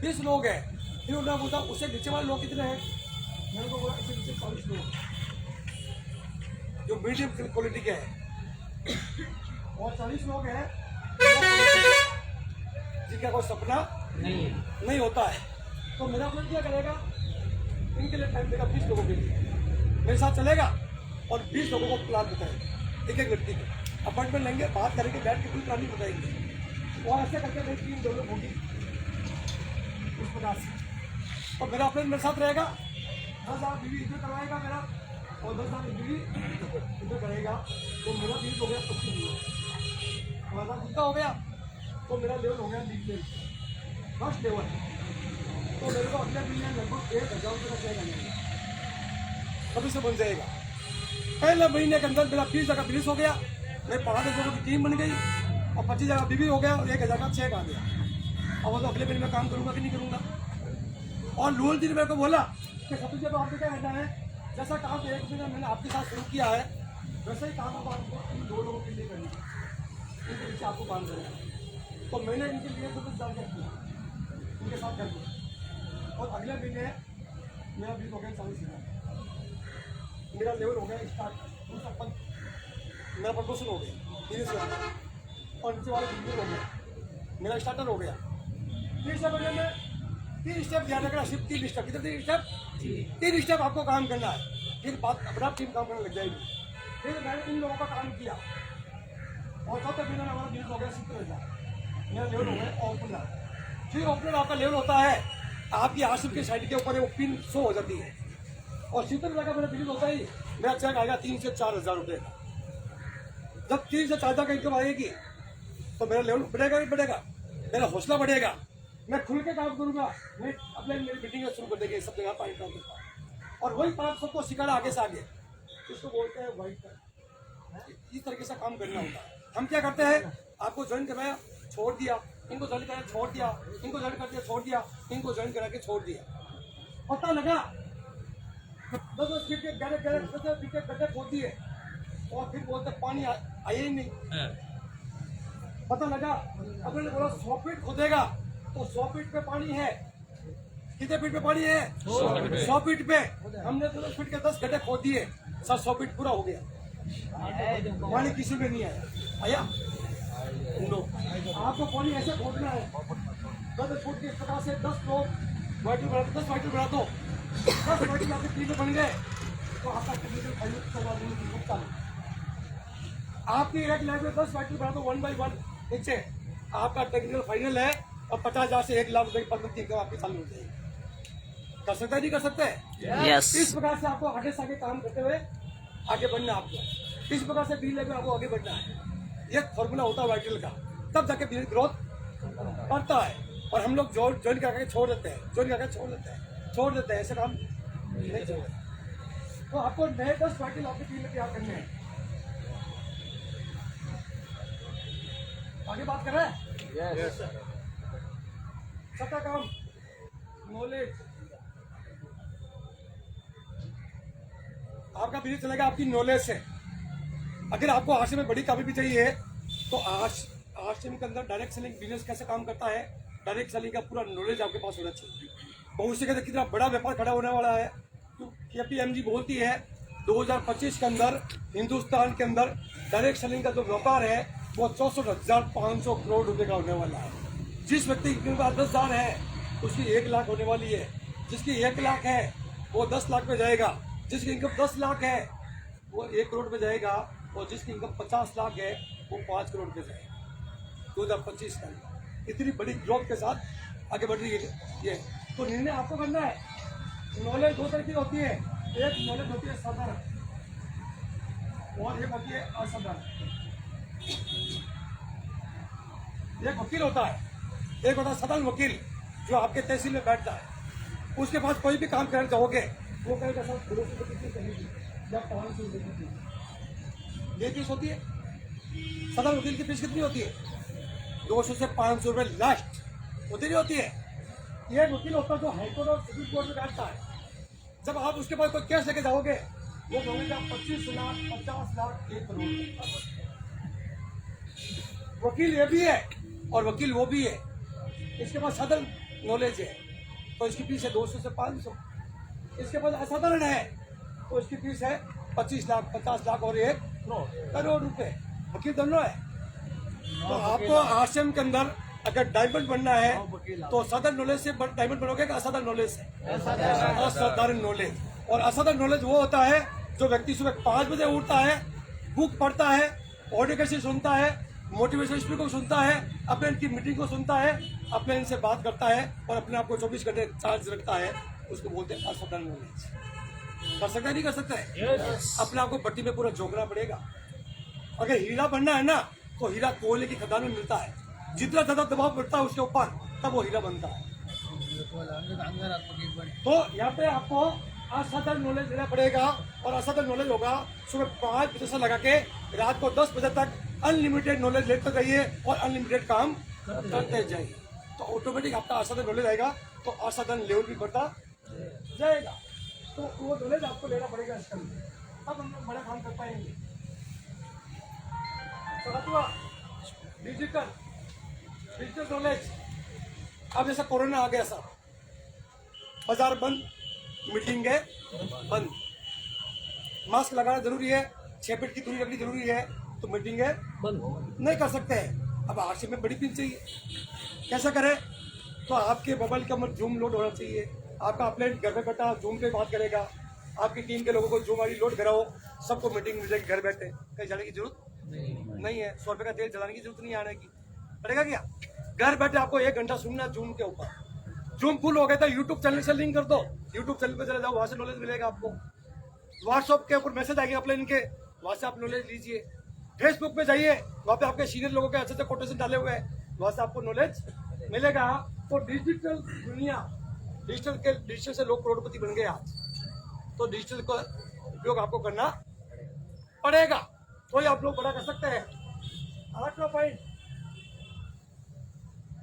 Speaker 1: 20 लोग हैं। फिर उन्होंने पूछा उससे नीचे वाले लोग कितने हैं? मैंने को बोला इससे नीचे 40 लोग जो मीडियम क्वालिटी के हैं, और 40 लोग हैं जिनका कोई सपना नहीं होता है। तो मेरा अपना क्या करेगा, इनके लिए टाइम देगा 20 लोगों के लिए, मेरे साथ चलेगा और 20 लोगों को प्लान बताएंगे, एक एक व्यक्ति को अपॉइंटमेंट लेंगे, बात करेंगे, बैठ के पूरी प्लानिंग बताएंगे, और ऐसे करके मेरी टीम डेवलप होगी उस प्रकार से। और मेरा अपने मेरे साथ रहेगा, 10,000 बीवी इधर करवाएगा मेरा, और 10,000 बीवी इधर करेगा, तो मेरा बीवी हो गया 25 लोग, हमारा कितना हो गया, तो मेरा लेवल हो गया लीग लेवल, फर्स्ट लेवल। तो मेरे को अगले महीने लगभग 1,000 रुपये का चाहिए, कभी से बन जाएगा। पहले महीने के अंदर मेरा 20 जगह बिजनेस हो गया, मेरे 5 लोगों की टीम बन गई, और 25 जगह बीवी हो गया, और 1,000 का चेक आ गया। अब तो अगले महीने में काम करूंगा कि नहीं करूंगा। और लूल जी ने मेरे को बोला कि सब चीज़ें तो आपको क्या कहना है, जैसा काम 1 महीने मैंने आपके साथ शुरू किया है, वैसे ही काम अब आपको इन 2 लोगों के लिए करना है, इनके पीछे आपको काम करना है। तो मैंने इनके लिए तो कुछ ज्यादा किया, इनके साथ कर दिया, और अगले महीने मेरा बिल हो गया 40,000, मेरा लेवल हो गया स्टार्ट, मेरा प्रमोशन हो गया 30 से, और नीचे वाले बिल्कुल हो गया, मेरा स्टार्टर हो गया। 30 महीने में 3 स्टेप ध्यान रखना, सिर्फ 3 स्टेप, कितने 3 स्टेप आपको काम करना है, फिर बात अपना टीम काम करने लग जाएगी। फिर मैंने इन लोगों का काम किया, और तब तक हमारा बिल हो गया 70,000, मेरा लेवल हो गया ओपनर। फिर ओपनर आपका लेवल होता है, आपकी आसिफ की साइड के ऊपर वो पिन 100 हो जाती है, और 70,000 का मेरा बिल होता ही मेरा चेक आएगा 3 से 4,000 रुपये का। जब 3 से 4,000 का इनकम आएगी तो मेरा लेवल बढ़ेगा ही बढ़ेगा, मेरा हौसला बढ़ेगा, मैं खुल के काम करूंगा, मैं अपने मेरी मीटिंग शुरू कर देंगे सब जगह पानी काम करता, और वही काम सबको सिखाना आगे से आगे, इसको बोलते हैं वाइट का। इस तरीके से काम करना होता है। हम क्या करते हैं, आपको ज्वाइन कराया छोड़ दिया, इनको ज्वाइन कराया छोड़ दिया, इनको ज्वाइन कर दिया छोड़ दिया, इनको ज्वाइन करा के छोड़ दिया, पता लगा 10 फीट के गड्ढे खोद दिए, और फिर बोलते पानी आया ही नहीं। पता लगा अपने बोला 100 फीट खोदेगा तो 100 फीट पे पानी है, कितने फीट पे पानी है? 100 फीट पे। हमने 10 फीट के 10 गड्ढे खोद दिए, सर 100 फीट पूरा हो गया, पानी किसी में नहीं आया। नो, आपको पानी ऐसे खोदना है 10 फुट के प्रकार से 10 लोग वाइटल बना, 10 वाइटल बना दो, 10 वाइटल आपके टीम में बन गए तो आपका टेक्निकल फाइनल करवा देने की क्षमता है। आपकी एक लाख में 10 वाइटल बना दो 1 बाई 1 नीचे, आपका टेक्निकल फाइनल है, और 50,000 से 1 लाख रुपए की पद्धति इनकम आपकी चालू हो जाएगी। कर सकते नहीं कर सकते?
Speaker 3: यस।
Speaker 1: इस प्रकार से आपको आगे से आगे काम करते हुए आगे बढ़ना, आपको इस प्रकार से बिजनेस में आपको आगे बढ़ना है। ये फॉर्मूला होता है वाइटल का, तब जाके बिजनेस ग्रोथ बढ़ता है। और हम लोग ज्वाइन करके छोड़ देते हैं, छोड़ देते हैं, ऐसे काम नहीं चलता। तो आपको नए 10 वाइटल आपकी टीम में तैयार करने हैं। आगे बात कर रहे हैं, सबका काम नॉलेज, आपका बिजनेस चलेगा आपकी नॉलेज से। अगर आपको आरसी में बड़ी कामयाबी चाहिए तो आरसीएम के अंदर डायरेक्ट सेलिंग बिजनेस कैसे काम करता है, डायरेक्ट सेलिंग का पूरा नॉलेज आपके पास होना चाहिए। भविष्य के कितना बड़ा व्यापार खड़ा होने वाला है, KPMG बोलती है 2025 के अंदर हिंदुस्तान के अंदर डायरेक्ट सेलिंग का जो व्यापार है वो 64,500 करोड़ रुपए का होने वाला है। जिस व्यक्ति के पास 10,000 है उसकी 1 लाख होने वाली है, जिसकी 1 लाख है वो 10 लाख पे जाएगा, जिसकी इनकम 10 लाख है वो 1 करोड़ पे जाएगा, और जिसकी इनकम 50 लाख है वो 5 करोड़ पे जाएगा 2025 का। इतनी बड़ी ग्रोथ के साथ आगे बढ़ रही है ये। तो निर्णय आपको करना है। नॉलेज 2 तरह की होती है, एक नॉलेज होती है साधारण और एक होती है असाधारण। एक वकील होता है, एक होता है साधारण वकील जो आपके तहसील में बैठता है, उसके पास कोई भी काम करना चाहोगे वो कहेगा सर 200 रुपये की चाहिए या 500 रुपये की, ये फीस होती है। साधारण वकील की फीस कितनी होती है? 200 से 500 रुपये लास्ट होती नहीं होती है। ये वकील होता है जो हाईकोर्ट और सुप्रीम कोर्ट में बैठता है। जब आप उसके पास कोई केस लेके जाओगे वो बोलेगा 25 लाख 50 लाख 1 करोड़। वकील ये भी है और वकील वो भी है। इसके पास साधारण नॉलेज है तो इसकी फीस है 200 से 500। इसके पास असाधारण है तो इसकी फीस है 25 लाख 50 लाख और 1 करोड़ रुपए। वकील दोनों है। तो आपको आश्रम के अंदर अगर डायमंड बनना है तो साधारण नॉलेज से डायमंड बनोगे कि असाधारण नॉलेज से? असाधारण नॉलेज। और असाधारण नॉलेज वो होता है जो व्यक्ति सुबह 5 बजे उठता है, बुक पढ़ता है, ऑडियो कैसे सुनता है, मोटिवेशन स्पीकर को सुनता है, अपने इनकी मीटिंग को सुनता है, अपने इनसे बात करता है और अपने आप को 24 घंटे चार्ज रखता है, उसको बोलते हैं असाधारण नॉलेज। कर सकता है नहीं कर सकता है? अपने आप को भट्टी में पूरा झोंकना पड़ेगा। अगर हीरा बनना है ना तो हीरा कोयले की खदान में मिलता है। जितना ज्यादा दबाव बढ़ता है उसके ऊपर तब वो हीरा बनता है। तो यहाँ पे आपको असाधारण नॉलेज लेना पड़ेगा और असाधारण नॉलेज होगा सुबह 5 बजे से लगा के रात को 10 बजे तक अनलिमिटेड नॉलेज लेते रहिए और अनलिमिटेड काम करते जाइए तो ऑटोमेटिक आपका असाधारण नॉलेज आएगा तो असाधारण लेवल भी बढ़ता जाएगा। तो वो नॉलेज आपको लेना पड़ेगा इसके अंदर, तब हम लोग बड़ा काम कर पाएंगे। तो डिजिटल नॉलेज। अब जैसा कोरोना आ गया सर, बाजार बंद, मीटिंग है बंद, मास्क लगाना जरूरी है, 6 फीट की दूरी रखनी जरूरी है, तो मीटिंग है बंद नहीं कर सकते हैं। अब आरसी में बड़ी पिन चाहिए, कैसा करें? तो आपके मोबाइल के ऊपर जूम लोड होना चाहिए। आपका अपने घर में बैठा जूम पे बात करेगा, आपकी टीम के लोगों को जूम वाली लोड कराओ, सबको मीटिंग मिल जाएगी घर बैठे, कहीं जाने की जरूरत नहीं है। 100 रुपये का तेल जलाने की जरूरत नहीं आने की पड़ेगा क्या? घर बैठे आपको 1 घंटा सुनना जूम के ऊपर। जूम फुल हो गया तो यूट्यूब चैनल से लिंक कर दो, यूट्यूब चैनल पे चले जाओ, वहां से नॉलेज मिलेगा आपको। व्हाट्सएप के ऊपर मैसेज आएंगे अपने इनके, वहां से आप नॉलेज लीजिए। फेसबुक पे जाइए, वहाँ पे आपके सीनियर लोगों के अच्छे अच्छे कोटेशन डाले हुए हैं, वहां से आपको नॉलेज मिलेगा। तो डिजिटल दुनिया, डिजिटल से लोग करोड़पति बन गए आज, तो डिजिटल का उपयोग आपको करना पड़ेगा, तो ही आप लोग बड़ा कर सकते हैं। 8वां पॉइंट,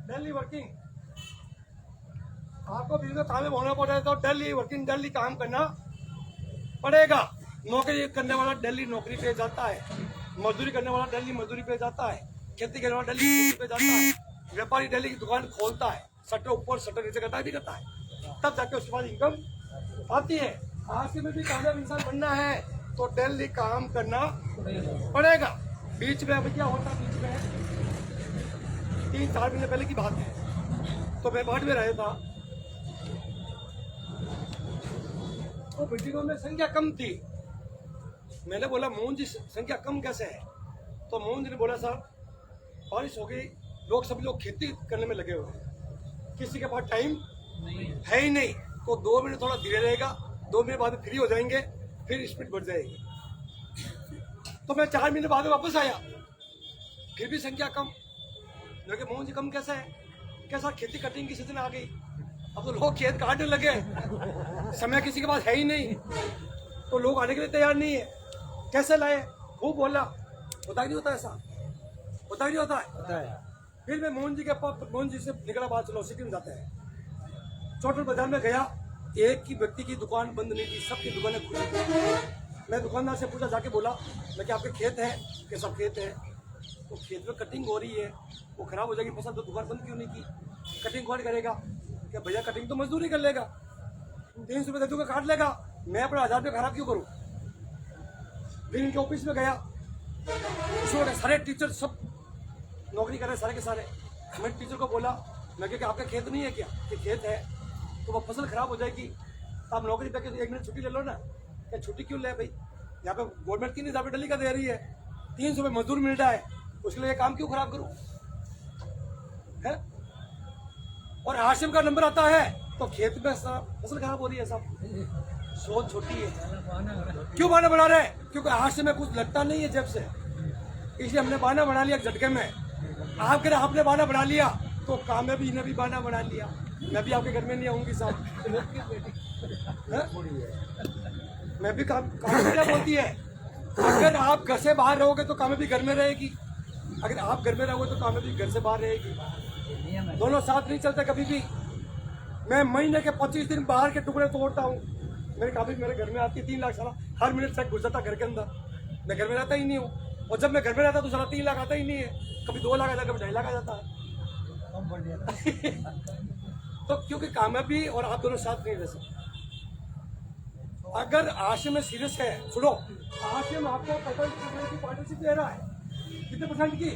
Speaker 1: डेली वर्किंग। आपको बिजनेस काम में होना पड़ेगा तो डेली वर्किंग, डेली काम करना पड़ेगा। नौकरी करने वाला डेली नौकरी पे जाता है, मजदूरी करने वाला डेली मजदूरी पे जाता है, खेती करने वाला डेली खेती पे जाता है, व्यापारी डेली की दुकान खोलता है, शटर ऊपर शटर नीचे करता भी करता है, तब जाके उसके बाद इनकम आती है। आज में भी कामयाब इंसान बनना है तो डेली काम करना पड़ेगा। बीच में अभी क्या होता है, बीच में 3-4 महीने पहले की बात है, तो मैं बाढ़ में रहा था, तो मीटिंगों में संख्या कम थी। मैंने बोला मोहन जी संख्या कम कैसे है? तो मोहन जी ने बोला सर बारिश हो गई, लोग सभी लोग खेती करने में लगे हुए हैं, किसी के पास टाइम है ही नहीं, तो 2 मिनट थोड़ा धीरे रहेगा, 2 मिनट बाद फ्री हो जाएंगे, फिर स्पीड बढ़ जाएगी। तो मैं 4 महीने बाद वापस आया, फिर भी संख्या कम। लेकिन मोहन जी कम कैसे है? कैसा? खेती कटिंग की सीजन आ गई, अब तो लोग खेत काटने लगे, समय किसी के पास है ही नहीं, तो लोग आने के लिए तैयार नहीं है, कैसे लाए? वो बोला होता ही नहीं होता, ऐसा होता ही नहीं होता है। फिर मैं मोहन जी के पास, मोहन जी से निकला, बात चलो सिटी में जाते हैं, चौटल बाजार में गया, एक ही व्यक्ति की दुकान बंद नहीं थी, सबकी दुकानें खुली थी। मैं दुकानदार से पूछा, जाके बोला मैं कि आपके खेत है? कैसा खेत है? तो खेत में कटिंग हो रही है, वो खराब हो जाएगी फसल, तो दुकान बंद क्यों नहीं की? कटिंग कौन करेगा? क्या भैया कटिंग तो मजदूरी कर लेगा, 300 रुपये दे दूंगा, काट लेगा, मैं अपना 1000 रुपये खराब क्यों करूँ? फिर इनके ऑफिस में गया, सारे टीचर सब नौकरी कर रहे सारे के सारे। मैं टीचर को बोला, मैं क्या आपका खेत नहीं है क्या? कि खेत है, तो वो फसल खराब हो जाएगी, तो आप नौकरी पे 1 मिनट छुट्टी ले लो ना। क्या छुट्टी क्यों ले भाई? यहाँ पे गवर्नमेंट 3000 रुपये डेली का दे रही है, 300 रुपये मजदूर मिल रहा है, उसके लिए काम क्यों खराब करूँ? है? और आश्रम का नंबर आता है तो खेत में फसल खराब हो रही है, सब सोच छोटी है। क्यों बहाना बना रहे हैं? क्योंकि आश्रम में कुछ लगता नहीं है जेब से, इसलिए हमने बहाना बना लिया झटके में। आपने बहाना बना लिया तो कामयाबी ने भी बहाना बना लिया। मैं भी आपके घर में नहीं आऊंगी साहब, मैं भी कामयाबी बोलती है। अगर आप घर से बाहर रहोगे तो कामयाबी घर में रहेगी, अगर आप घर में रहोगे तो कामयाबी घर से बाहर रहेगी, दोनों साथ नहीं चलते कभी भी। मैं महीने के 25 दिन बाहर के टुकड़े तोड़ता हूँ, मेरी कामयाबी मेरे घर में आती है। 3 लाख साला हर मिनट तक घुस जाता घर के अंदर, मैं घर में रहता ही नहीं हूँ, और जब मैं घर में रहता तो साला 3 लाख आता ही नहीं है, कभी 2 लाख आता, कभी 2.5 लाख आ जाता है। तो क्योंकि कामयाबी और आप दोनों साथ नहीं रह सकते। अगर आशिम में सीरियस है, सुनो, आशिम आपको 50% की पार्टनरशिप दे रहा है, कितने परसेंट की?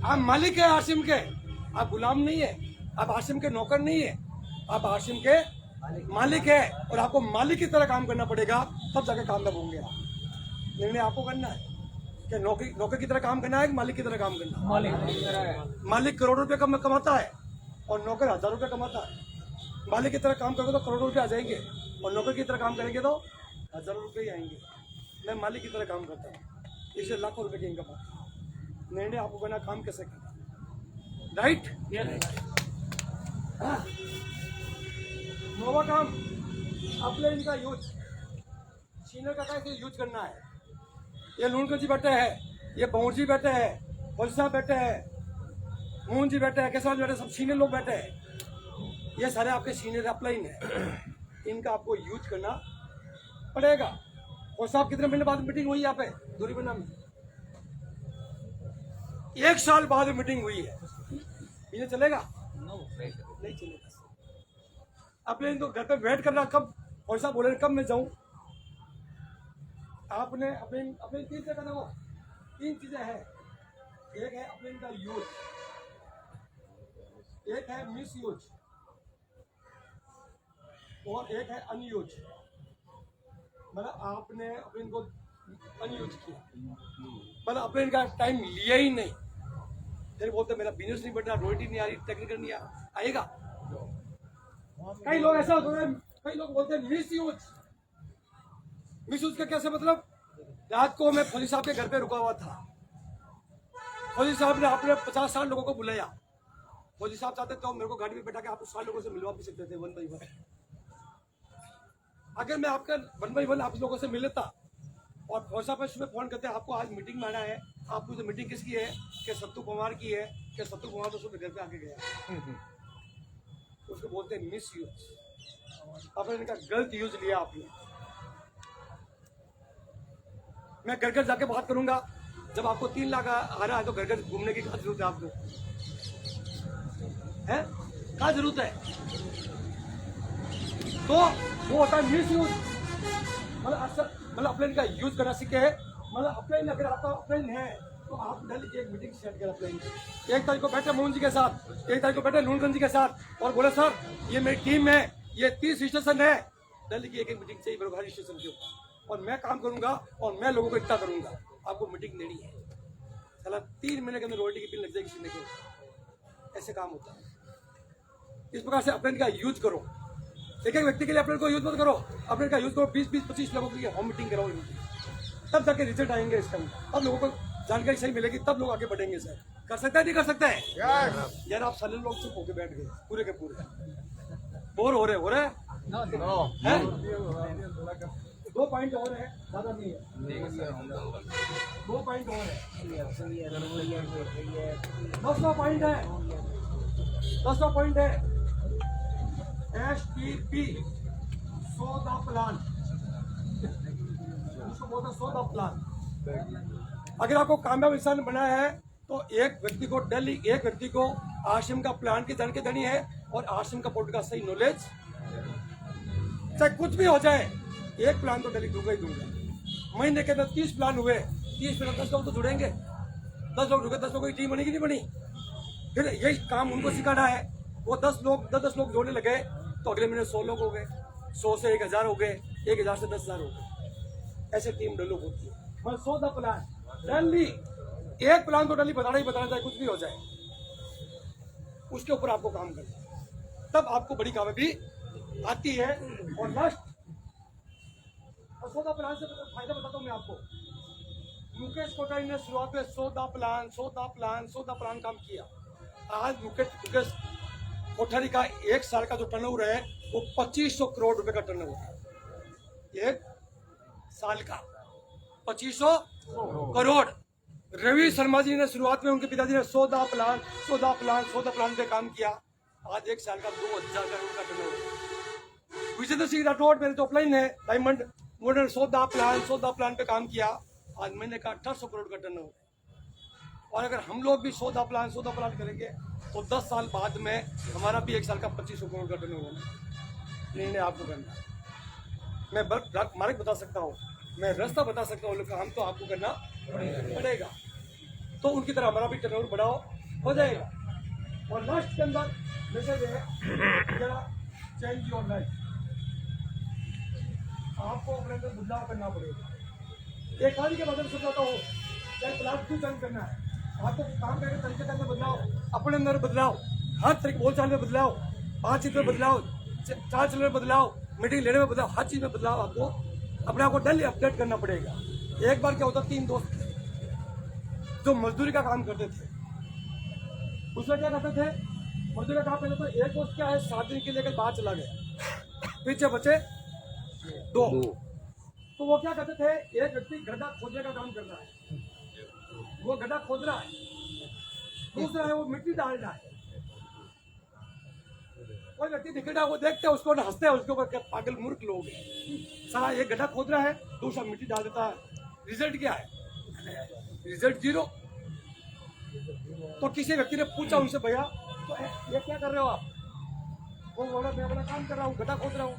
Speaker 1: आप मालिक है आशिम के, आप गुलाम नहीं है, आप आशिम के नौकर नहीं है, आप आशिम के मालिक है और आपको मालिक की तरह काम करना पड़ेगा, तब जाके कामयाब होंगे आप। निर्णय आपको करना है कि नौकर की तरह काम करना है कि मालिक की तरह काम करना है। मालिक करोड़ों रुपए कमाता है और नौकर हजारों रुपए कमाता है। मालिक की तरह काम करोगे तो करोड़ों रुपए आ जाएंगे और नौकर की तरह काम करेंगे तो हजारों रुपए ही आएंगे। मैं मालिक की तरह काम करता हूँ, इससे लाखों रुपए की इनकम आता है। निर्णय आपको करना काम कैसे करना, राइट? नोवा काम अपने इनका यूज, सीनियर का कैसे यूज करना है। ये लूणकर जी बैठे हैं, ये बंवर जी बैठे हैं, फौजी साहब बैठे हैं, मोहन जी बैठे हैं, केसवाल बैठे हैं, सब सीनियर लोग बैठे हैं। ये सारे आपके सीनियर अपलाइन है, इनका आपको यूज करना पड़ेगा। और साहब कितने महीने बाद मीटिंग हुई यहाँ पे दूरी बना में? 1 साल बाद मीटिंग हुई है, ये चलेगा? नहीं चलेगा। अपने इनको घर पे वेट करना, कब और साहब बोले कब मैं जाऊं। आपने अपने अपने 3 चीजें करना, वो 3 चीजें हैं। एक है अपने इनका यूज, एक है मिस यूज और एक है अनयूज। मतलब आपने अपने इनको अनयूज किया, मतलब अपने इनका टाइम लिया ही नहीं। फिर बोलते मेरा बिजनेस नहीं बढ़ रहा, रोटी नहीं आ रही, टेक्निकल नहीं आएगा। कई लोग ऐसा होते हैं, कई लोग बोलते हैं मिस यूज। मिस यूज का कैसे मतलब? रात को मैं फौजी साहब के घर पे रुका हुआ था, फौजी साहब ने अपने 50-60 लोगों को बुलाया। फौजी साहब चाहते तो मेरे को गाड़ी में बैठा के आप 60 लोगों से मिलवा भी सकते थे 1 by 1। अगर मैं आपका 1 by 1 आप लोगों से मिल लेता और फौजी साहब सुबह फोन करते आपको आज मीटिंग में आना है, आपको जो मीटिंग किसकी है कि सत्तू कुमार की है, कि सत्तू कुमार तो सुबह घर पे आके गया। उसको बोलते हैं मिस यूज। आपने इनका गलत यूज लिया आपने। मैं घर घर जाके बात करूंगा, जब आपको 3 लाख आ रहा है तो घर घर घूमने की क्या जरूरत है आपको? है क्या जरूरत है? तो वो होता है मिस यूज। मतलब अपने का यूज करना सीखे है। मतलब अपने अगर आपका अपने है तो आप डेली एक मीटिंग सेट कर अपने 1 तारीख को बैठे मोहन जी के साथ, 1 तारीख को बैठे लूणगंज जी के साथ और बोले सर ये मेरी टीम है, ये 30 स्टेशन है, दिल्ली की एक मीटिंग चाहिए मेरे हर स्टेशन के ऊपर और मैं काम करूंगा और मैं लोगों को इकट्ठा करूंगा। आपको मीटिंग देनी है, चला 3 महीने के अंदर रॉयल्टी की बिल लग जाएगी सीने के ऊपर। ऐसे काम होता है। इस प्रकार से अपने का यूज करो। एक व्यक्ति के लिए अपने को यूज मत करो, अपने का यूज करो 20-25 लोगों की होम मीटिंग कराओ, तब जाके रिजल्ट आएंगे इसका। तब लोगों को जानकारी सही मिलेगी, तब लोग आगे बढ़ेंगे। सर कर सकते हैं नहीं कर सकते हैं? यार आप सारे लोग चुप होके बैठ गए पूरे के पूरे, बोर हो रहे हैं। 2 पॉइंट और है, ज्यादा नहीं है, 2 पॉइंट और है, 10वां पॉइंट है, 10वां पॉइंट है STP सौदा प्लान। उसको बोलते हैं सौदा प्लान। अगर आपको कामयाब इंसान बनाया है तो एक व्यक्ति को डेली, एक व्यक्ति को आश्रम का प्लान की जानकारी देनी है और आश्रम का बोर्ड का सही नॉलेज, चाहे कुछ भी हो जाए, एक प्लान तो डेली दूंगा ही दूंगा। महीने के अंदर 30 प्लान हुए, 30 प्लान 10 लोग तो जुड़ेंगे, 10 लोग जुड़े, 10 लोगों की टीम बनेगी नहीं बनी। फिर यही काम उनको सिखाना है। वो 10 लोग जोड़ने लगे तो अगले महीने 100 लोग हो गए, 100 से 1000 हो गए, 1000 से 10,000 हो गए। ऐसे टीम डेवलप होती है। मैं 100 प्लान डेली, एक प्लान तो डेली बताना ही बताना, चाहे कुछ भी हो जाए, उसके ऊपर आपको काम करना है, तब आपको बड़ी कामयाबी आती है। और लास्ट 100 प्लान से फायदा बताता हूँ मैं आपको। मुकेश कोठारी ने शुरुआत में 100 प्लान काम किया। आज मुकेश कोठारी का 1 साल का जो टर्नओवर है वो 2500 करोड़ रुपए का टर्नओवर है। 1 साल का 2500 करोड़। रवि शर्मा जी ने शुरुआत में, उनके पिताजी ने 100 प्लान पे काम किया। आज 1 साल का 2000 करोड़ का टर्नओवर है। विजेंद्र सिंह राठौड़ मेरे तो अपलाइन है डायमंड, उन्होंने 100 प्लान पे काम किया। आज महीने का 1800 करोड़ का टर्नओवर है। और अगर हम लोग भी 100 प्लान करेंगे तो 10 साल बाद में हमारा भी 1 साल का 2500 करोड़ का टर्नओवर निर्णय आपको करना है। मैं मार्ग बता सकता हूँ, मैं रास्ता बता सकता हूँ, लेकिन काम तो आपको करना पड़ेगा। तो उनकी तरह हमारा भी टर्नओवर बढ़ाओ हो जाएगा। और लास्ट के अंदर मैसेज है चेंज योर लाइफ। आपको अपने अंदर बदलाव करना पड़ेगा। एक कार्य के बदल समझाता हूँ, चाहे क्लास 2 जॉइन करना है, आपको काम करने के तरीके में बदलाव, अपने अंदर बदलाव, हर तरीके बोलचाल में बदलाव, बातचीत में बदलाव, चाल चलने में बदलाव, मीटिंग लेने में बदलाव, हर चीज में बदलाव आपको अपने आप को डेली अपडेट करना पड़ेगा। एक बार क्या होता, 3 दोस्त जो मजदूरी का काम करते थे, उसमें क्या करते थे, मजदूरी का काम करते तो एक दोस्त क्या है 7 दिन के लिए बाहर चला गया, पीछे बचे 2। तो वो क्या करते थे, एक व्यक्ति गड्ढा खोदने का काम कर रहा है, वो गड्ढा खोद रहा है, दूसरा है वो मिट्टी डाल रहा है। कोई व्यक्ति दिखेगा, वो देखते हैं उसको, हंसते हैं उसके ऊपर, पागल मूर्ख लोग हैं। साला एक गड्ढा खोद रहा है, दूसरा मिट्टी डाल देता है, रिजल्ट क्या है? रिजल्ट 0। तो किसी व्यक्ति ने पूछा उनसे, भैया तो ये क्या कर रहे हो आप? वो बोला मैं अपना काम कर रहा हूँ, गड्ढा खोद रहा हूँ।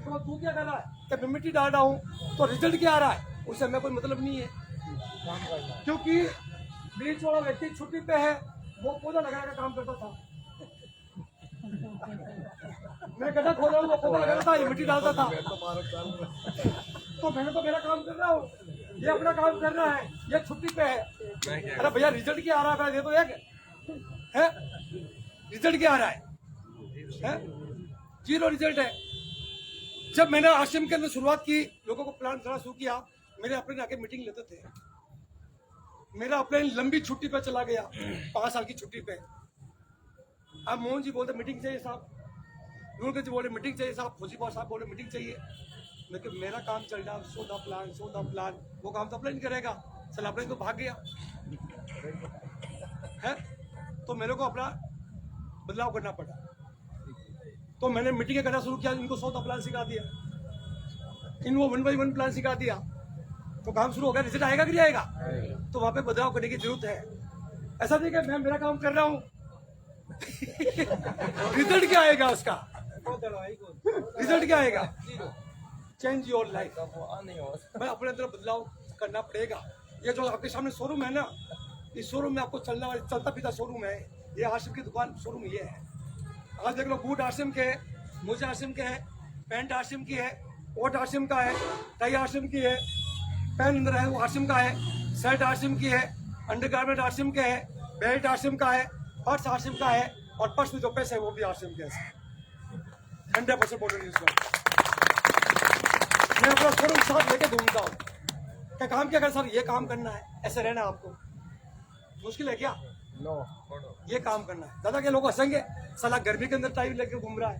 Speaker 1: तो तू क्या कर रहा है? कि मैं मिट्टी डाल रहा हूँ। तो रिजल्ट क्या आ रहा है? उससे हमें कोई मतलब नहीं है, क्योंकि बीच वाला व्यक्ति छुट्टी पे है, वो पौधा लगाने का काम करता था। मैं गड्ढा खोद रहा हूँ, वो पौधा लगाता था, ये मिट्टी डालता था। तो मैंने तो मेरा काम कर रहा हूँ, ये अपना काम कर रहा है, ये छुट्टी पे है। अरे भैया रिजल्ट क्या आ रहा है? ये तो एक है, रिजल्ट क्या आ रहा है? 0 रिजल्ट है। जब मैंने आश्रम के अंदर शुरुआत की, लोगों को प्लान करना शुरू किया, मेरे अपने आके मीटिंग लेते थे। मेरा अपने लंबी छुट्टी पे चला गया, 5 साल की छुट्टी पे। अब मोहन जी बोलते मीटिंग चाहिए साहब, नूरगंज जी बोले मीटिंग चाहिए साहब, खुशीबार साहब बोले मीटिंग चाहिए। लेकिन मेरा काम चल रहा, सो द प्लान, वो काम तो अप्लाई नहीं करेगा, चल अप्लाई तो भाग गया है। तो मेरे को अपना बदलाव करना पड़ा। तो मैंने मीटिंग करना शुरू किया, इनको 100 प्लान सिखा दिया, इनको 1 by 1 प्लान सिखा दिया। तो काम शुरू हो गया, रिजल्ट आएगा कि नहीं आएगा? तो वहां पे बदलाव करने की जरूरत है। ऐसा नहीं कि मैं मेरा काम कर रहा हूँ रिजल्ट क्या आएगा उसका? रिजल्ट क्या आएगा? Change your life. मैं अपने अंदर बदलाव करना पड़ेगा। ये जो आपके सामने शोरूम है ना, इस शोरूम में आपको चलता फिरता शोरूम है। ये आश्रम की दुकान शोरूम ये है। आज देख लो, बूट आश्रम के है, मोजे आश्रम के है, पैंट आश्रम की है, कोट आश्रम का है, टाई आश्रम की है, पैन अंदर है वो आश्रम का है, शर्ट आश्रम की है, अंडरगारमेंट आश्रम के है, बेल्ट आश्रम का है, पर्स आश्रम का है, और पर्स में जो पैसे है वो भी आश्रम के है। 100% बोल रही हूँ। मैं अपना शोरूम साथ लेके घूमता हूँ। क्या काम क्या कर सर? ये काम करना है, ऐसे रहना आपको मुश्किल है क्या? ये काम करना है। दादा के लोग हंसेंगे, साला गर्मी के अंदर टाइम लेके घूम रहा है,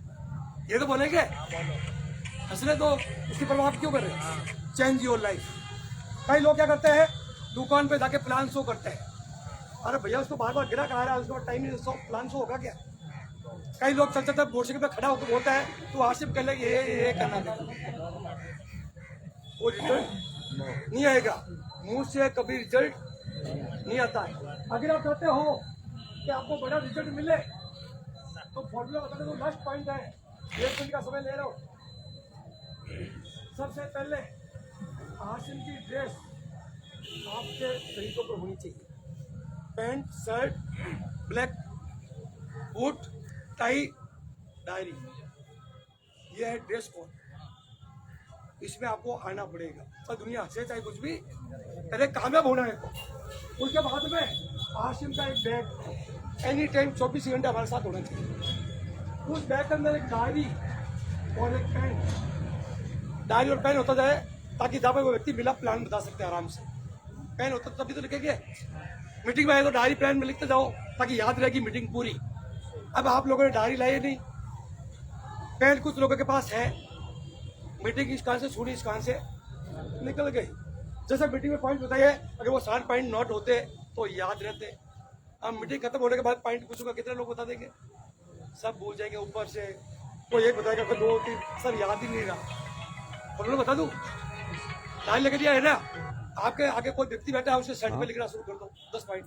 Speaker 1: ये तो बोलेंगे। हंसने तो उसकी परवाह क्यों कर रहे हैं? Change your life. कई लोग क्या करते हैं, दुकान पे जाके प्लान शो करते हैं। अरे भैया उसको बार बार ग्राहक आ रहा है, उसके बाद टाइम नहीं, प्लान शो होगा क्या? कई लोग चलते चलते मोटरसाइकिल पे खड़ा होकर बोलता है तू आशिफ कर ले, ये करना है, वो रिजल्ट नहीं आएगा। मुंह से कभी रिजल्ट नहीं आता है। अगर आप चाहते हो कि आपको बड़ा रिजल्ट मिले तो फॉर्मूला बता दो। लास्ट पॉइंट है, 1 मिनट का समय ले रहा हूँ। सबसे पहले आश्रम की ड्रेस आपके तरीकों पर होनी चाहिए। Pant, shirt, black, boot, tie, diary, ये है ड्रेस कोड। इसमें आपको आना पड़ेगा। तो दुनिया हंसे चाहे कुछ भी, पहले कामयाब होना है। तो उसके बाद में आश्रम का एक बैग एनी टाइम 24 घंटे हमारे साथ होना चाहिए। उस बैग के अंदर एक डायरी और एक पेन, डायरी और पेन होता जाए, ताकि जहाँ पर वो व्यक्ति मिला प्लान बता सकते हैं आराम से। पेन होता तभी तो लिखेंगे। मीटिंग में आए तो डायरी पेन में लिखते जाओ, ताकि याद रहेगी मीटिंग पूरी। अब आप लोगों ने डायरी लाई नहीं, पेन कुछ लोगों के पास है, मीटिंग इस कान से सुनी, इस कान से निकल गई। जैसे मीटिंग में पॉइंट बताइए, अगर वो 7 पॉइंट नोट होते तो याद रहते। अब मीटिंग खत्म होने के बाद पॉइंट पूछूंगा, कितने लोग बता देंगे? सब भूल जाएंगे। ऊपर से कोई एक बताएगा, फिर 2 3 सब याद ही नहीं रहा। और लोग बता दूं, लाइन लेके दिया है ना, आपके आगे कोई व्यक्ति बैठा है, उसे शर्ट पे लिखना शुरू कर दो 10 पॉइंट।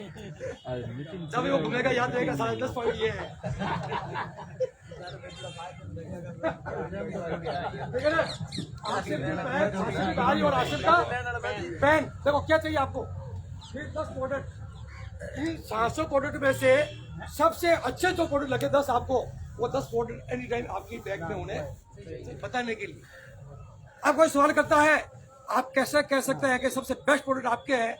Speaker 1: जब वो घूमेगा याद रहेगा 10.5 पॉइंट ये है। ठीक है ना? आसिफ की पैन, आसिफ की गाड़ी और आसिफ का पैन। देखो क्या चाहिए आपको? फिर 10 प्रोडक्ट, इन 700 प्रोडक्ट में से सबसे अच्छे जो प्रोडक्ट लगे 10 आपको, वो 10 प्रोडक्ट एनी टाइम आपकी बैग में उन्हें बताने के लिए। अब कोई सवाल करता है आप कैसे कह सकते हैं कि सबसे बेस्ट प्रोडक्ट आपके है,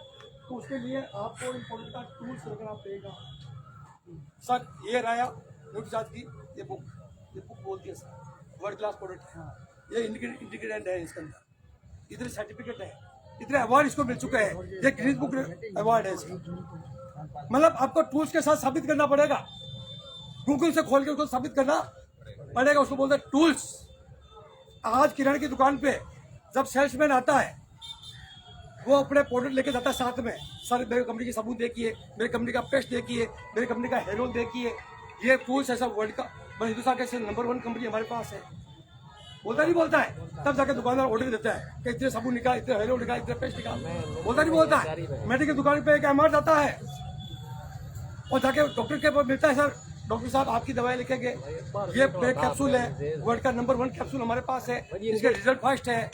Speaker 1: तो उसके लिए आपको इन प्रोडक्ट का टूल्स वगैरह देगा। सर ये रहा न्यूट्रीचार्ज की ये बुक बोलती है सर, वर्ल्ड क्लास प्रोडक्ट है, ये इंडिकेटेड है इसके अंदर, इतने सर्टिफिकेट है, इतने अवार्ड इसको मिल चुके हैं, ये गिनीज बुक अवार्ड है इसका। मतलब आपको टूल्स के साथ साबित करना पड़ेगा, गूगल से खोल के उसको साबित करना पड़ेगा, उसको बोलते हैं टूल्स। आज किराने की दुकान पे जब सेल्समैन आता है वो अपने प्रोडक्ट लेके जाता है साथ में, सर मेरे कंपनी की साबुन देखिए, मेरी कंपनी का पेस्ट देखिए, मेरी कंपनी का हेयर ऑयल देखिए, ये टूल्स ऐसा वर्ल्ड का हिंदुस्तान के नंबर 1 कंपनी हमारे पास है। बोलता नहीं बोलता है, तब जाके दुकानदार ऑर्डर देता है कि इतने साबुन निकाल, इतने हेयर ऑयल निकाल, इतने पेस्ट निकाल। बोलता नहीं बोलता है। मेडिकल दुकान पे एक एमआर आता है और जाके डॉक्टर के पास मिलता है, सर डॉक्टर साहब आपकी दवाई लिखे गए, ये कैप्सूल है, वर्ल्ड का नंबर 1 कैप्सूल हमारे पास है, इसके रिजल्ट फास्ट है,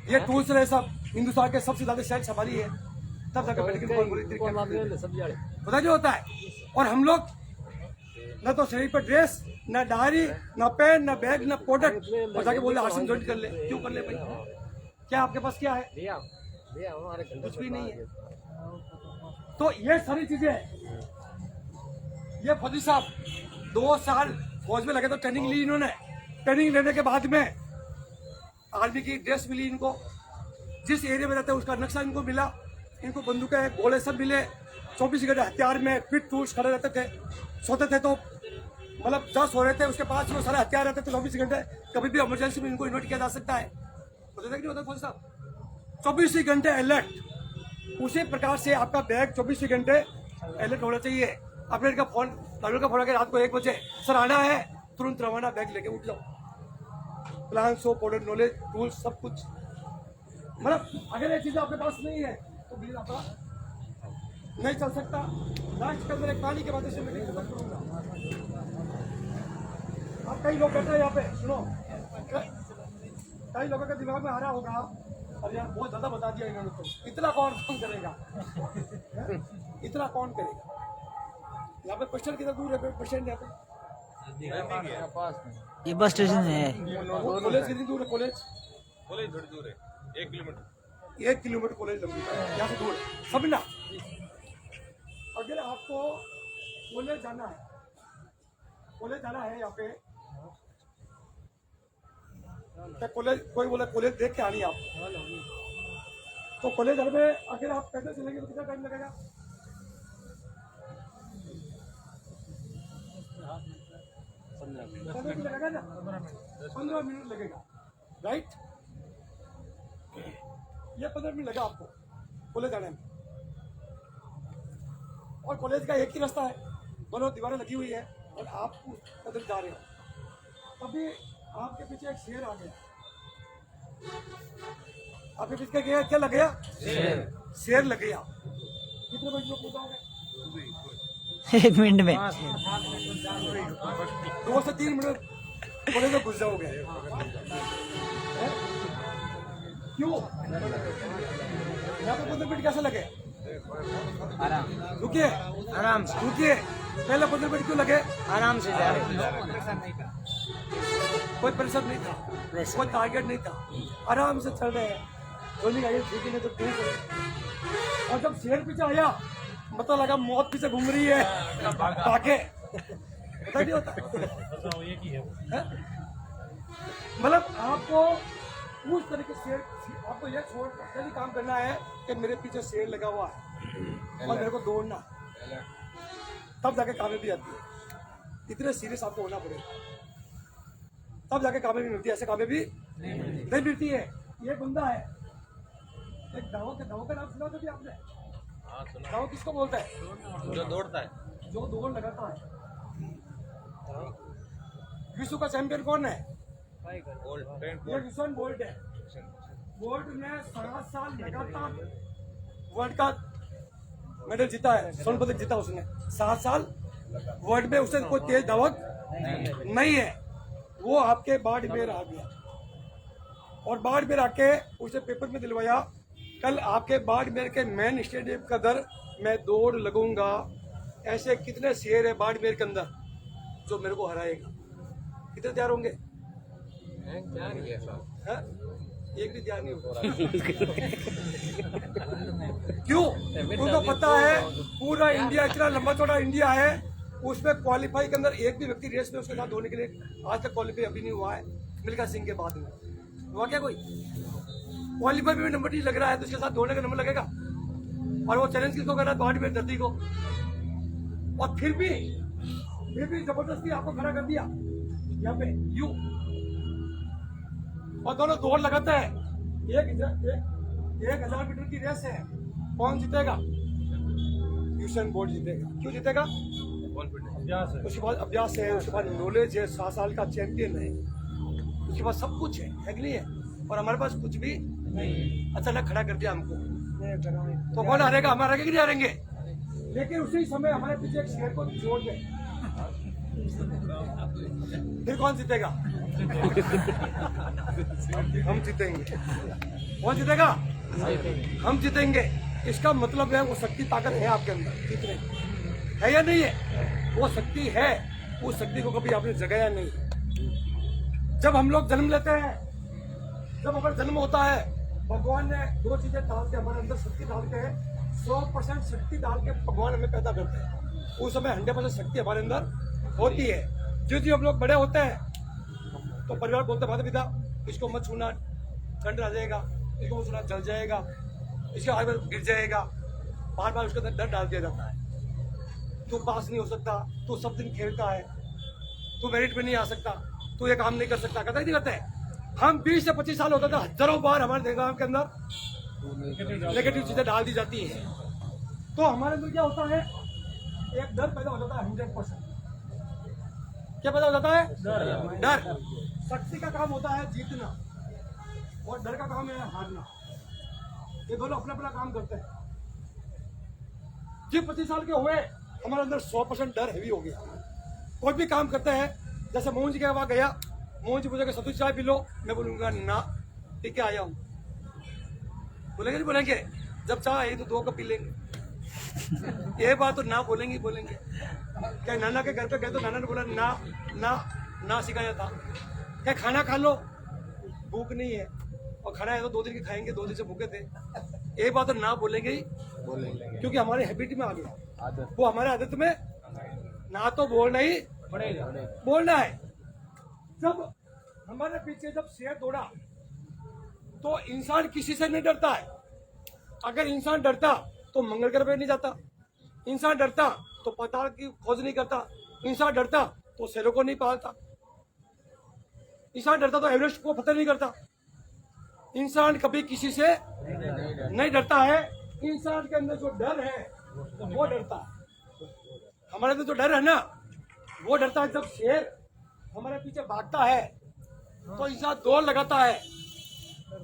Speaker 1: ये टूल्स है, सब हिंदुस्तान के सबसे ज्यादा सेल्स हमारी है। तब जाकर मेडिकल पता नहीं होता है। और हम लोग न तो शरीर पर ड्रेस, न डायरी, न पेन, न बैग, न प्रोडक्ट, और जाके बोले आश्रम ज्वाइन कर ले। क्यों कर ले भाई? क्या आपके पास क्या है? कुछ भी नहीं है। तो ये सारी चीजें, ये फौजी साहब 2 साल फौज में लगे तो ट्रेनिंग ली इन्होंने। ट्रेनिंग लेने के बाद में आर्मी की ड्रेस मिली इनको, जिस एरिया में रहते हैं उसका नक्शा इनको मिला, इनको बंदूकें गोले सब मिले, 24 घंटे हथियार में फिट टूल्स खड़े रहते थे, सोते थे तो मतलब 10 हो रहे थे, उसके पास वो सारे हथियार रहते थे 24 घंटे, कभी भी इमरजेंसी में इनको इन्वाइट किया जा सकता है। पता नहीं होता फौजी साहब 24 घंटे अलर्ट। उसी प्रकार से आपका बैग 24 घंटे अलर्ट होना चाहिए। अपने का फोन आके रात को 1 बजे सर आना है, तुरंत रवाना, बैग लेके उठ जाओ। Plan, so product, knowledge, tools, सब कुछ। मतलब अगर ये चीजें आपके पास नहीं है तो बिजनेस आपका नहीं चल सकता। लास्ट कल मेरे पानी के बाद से मैं खत्म करूंगा। अब कई लोग बैठे हैं यहाँ पे, सुनो, कई लोगों के दिमाग में आ रहा होगा अरे यार बहुत ज्यादा बता दिया इन्होंने, तो इतना कौन करेगा? इतना कौन करेगा? यहाँ पे पेशेंट कितना दूर है? पेशेंट यहाँ पे
Speaker 5: ये बस स्टेशन है।
Speaker 1: कॉलेज कितनी दूर है? कॉलेज
Speaker 4: कॉलेज थोड़ी दूर है, 1 किलोमीटर।
Speaker 1: 1 किलोमीटर कॉलेज लंबी है, यहाँ से दूर है। समझना, अगर आपको कॉलेज जाना है यहाँ पे, क्या कॉलेज, कोई बोला कॉलेज देख के आनी है आप, तो कॉलेज जाने में अगर आप पैदल चलेंगे तो कितना टाइम लगेगा? 15 मिनट लगेगा ना? 15 मिनट लगेगा, राइट? ये 15 मिनट लगा आपको कॉलेज जाने में। और कॉलेज का एक ही रास्ता है, दोनों दीवारें लगी हुई है और आप पैदल जा रहे हो। तभी आपके पीछे एक शेर आ गया, आपके पीछे क्या लग गया? शेर लग गया। कितने बजे लोग पहुंचाओगे?
Speaker 5: 1 मिनट में।
Speaker 1: 2 से 3 मिनट कॉलेज में घुस जाओगे। क्यों? यहाँ पे 15 मिनट कैसे लगे? रुकिए,
Speaker 5: आराम से,
Speaker 1: रुकिए, पहले 15 मिनट क्यों लगे?
Speaker 5: आराम से जा रहे।
Speaker 1: कोई प्रेशर नहीं था, कोई टारगेट नहीं था, आराम से चल रहे हैं। गोली आई ठीक है, नहीं तो ठीक है। और जब शेर पीछे आया पता लगा मौत पीछे घूम रही है, भागे। पता नहीं होता मतलब आपको उस तरीके से आपको ये छोड़ यदि काम करना है कि मेरे पीछे शेर लगा हुआ है और मेरे को दौड़ना, तब जाके कामयाबी आती है। इतने सीरियस आपको होना पड़ेगा, तब जाके कामयाबी मिलती है। ऐसे कामयाबी नहीं मिलती है। ये बंदा है, एक दाव का नाम सुना था आपने? दाव किसको बोलता है?
Speaker 4: जो दौड़ता है,
Speaker 1: जो दौड़ लगाता है। विश्व का चैंपियन कौन है? ये यूसेन बोल्ट है। बोल्ट ने 7 साल लगातार वर्ल्ड का मेडल जीता है, स्वर्ण पदक जीता उसने। 7 साल वर्ल्ड में उससे कोई तेज धावक नहीं है। वो आपके बाड़मेर आ गया और बाड़मेर आके उसे पेपर में दिलवाया, कल आपके बाड़मेर के मेन स्टेडियम का अंदर मैं दौड़ लगूंगा। ऐसे कितने शेर है बाड़मेर के अंदर जो मेरे को हराएगा? कितने तैयार होंगे?
Speaker 3: क्या नहीं है साहब।
Speaker 1: है? एक भी तैयार नहीं होगा। क्यों? उनको पता है पूरा इंडिया, इतना लंबा चौड़ा इंडिया है, उसमें क्वालिफाई के अंदर एक भी व्यक्ति रेस में उसके साथ होने के लिए आज तक क्वालिफाई अभी नहीं हुआ है। मिल्खा सिंह के बाद में हुआ क्या? कोई क्वालिफाई में नंबर नहीं लग रहा है तो उसके साथ दौड़ने का नंबर लगेगा। और वो चैलेंज किसको कर रहा है? बाड़मेर धरती को। और फिर भी जबरदस्ती आपको खड़ा कर दिया यहाँ पे यू, और दोनों दौड़ लगाते हैं। 1000 मीटर की रेस है, कौन जीतेगा? यूसेन बोल्ट जीतेगा। क्यों जीतेगा? उसके बाद अभ्यास है, उसके बाद नॉलेज है, 7 साल का चैंपियन है, उसके बाद सब कुछ है कि नहीं है? और हमारे पास कुछ भी नहीं। अचानक खड़ा कर दिया हमको, तो कौन हारेगा? हम हारेंगे कि नहीं हारेंगे? लेकिन उसी समय हमारे पीछे एक शेर को छोड़ दे, फिर कौन जीतेगा? हम जीतेंगे। कौन जीतेगा? हम जीतेंगे। इसका मतलब है वो शक्ति ताकत है आपके अंदर, कितने है या नहीं है? वो शक्ति है, उस शक्ति को कभी आपने जगाया नहीं। जब हम लोग जन्म लेते हैं, जब हमारा जन्म होता है, भगवान ने 2 चीजें डाल के हमारे अंदर शक्ति डालते हैं। 100% शक्ति डाल के भगवान हमें पैदा करते हैं। उस समय 100% शक्ति हमारे अंदर होती है। जो हम लोग बड़े होते हैं तो परिवार बोलते माता पिता इसको मत छूना, ठंड आ जाएगा, इसको मत छूना, जल जाएगा, इसके आगे गिर जाएगा। बार बार उसके अंदर डर डाल दिया जाता है। तू पास नहीं हो सकता, तू सब दिन खेलता है, तू मेरिट में नहीं आ सकता, तू ये काम नहीं कर सकता। कहता नहीं करते हैं। हम 20 से 25 साल होता था, हजारों बार हमारे दिमाग के अंदर नेगेटिव चीजें डाल दी जाती है। तो हमारे अंदर क्या होता है? एक डर पैदा हो जाता है। 100% क्या पैदा हो जाता है? डर। शक्ति का काम होता है जीतना और डर का काम है हारना। ये दोनों अपना अपना काम करते हैं। जब 25 साल के हुए हमारे अंदर 100% डर हैवी हो गया। कोई भी काम करते हैं, जैसे मोहन जी के वहां गया, मोहन जी पूछेगा सतुष चाय पी लो, मैं बोलूंगा ना, पी के आया हूँ। बोलेंगे नहीं बोलेंगे? जब चाय आई तो 2 कप पी लेंगे। ये बात तो ना बोलेंगे बोलेंगे। क्या नाना के घर पे गए तो नाना ने बोला ना ना ना सिखाया था? क्या खाना खा लो, भूख नहीं है, और खाना है तो 2 दिन के खाएंगे, 2 दिन से भूखे थे। ये बात तो ना बोलेंगे ही बोलेंगे, क्योंकि हमारे हैबिट में आ गया, वो हमारे आदत में ना तो बोलना ही बोलना है। जब हमारे पीछे जब शेर दौड़ा तो इंसान किसी से नहीं डरता है। अगर इंसान डरता तो मंगल ग्रह पे नहीं जाता, इंसान डरता तो पाताल की खोज नहीं करता, इंसान डरता तो शेरों को नहीं पालता, इंसान डरता तो एवरेस्ट को फतेह नहीं करता। इंसान कभी किसी से नहीं डरता है। इंसान के अंदर जो डर है वो डरता है। हमारे अंदर जो डर है ना वो डरता है। जब शेर हमारे पीछे भागता है तो इंसान दौड़ लगाता है।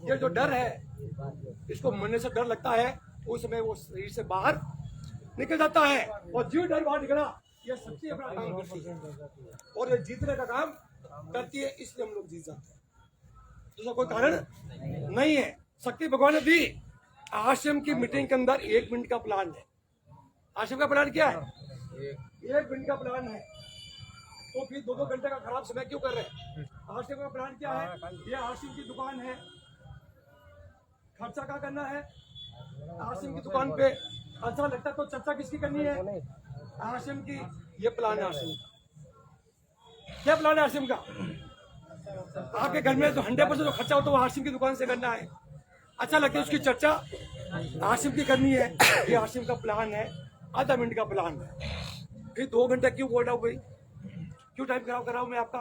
Speaker 1: ये जो डर है, इसको मरने से डर लगता है, उस समय वो शरीर से बाहर निकल जाता है। और जो डर बाहर निकला, ये शक्ति अपना काम करती है और ये जीतने का काम करती है, इसलिए हम लोग जीत जाते हैं। दूसरा कोई कारण नहीं है। शक्ति भगवान ने दी। आश्रम की मीटिंग के अंदर 1 मिनट का प्लान है। आश्रम का प्लान क्या है? 1 मिनट का प्लान है। तो फिर 2-2 घंटे का खराब समय क्यों कर रहे हैं? आश्रम का प्लान क्या है? ये आश्रम की दुकान है, खर्चा क्या करना है? आश्रम की दुकान पे अच्छा लगता तो चर्चा किसकी करनी है? आश्रम की। ये प्लान है आश्रम का। क्या प्लान है आश्रम का? आपके घर में जो 100% जो खर्चा हो तो वो आश्रम की दुकान से करना है। अच्छा लगता है उसकी चर्चा आश्रम की करनी है। ये आश्रम का प्लान है। आधा मिनट का प्लान है। फिर 2 घंटे क्यों बोल रहा हूँ भाई? क्यों टाइम खराब कर रहा हूँ मैं आपका?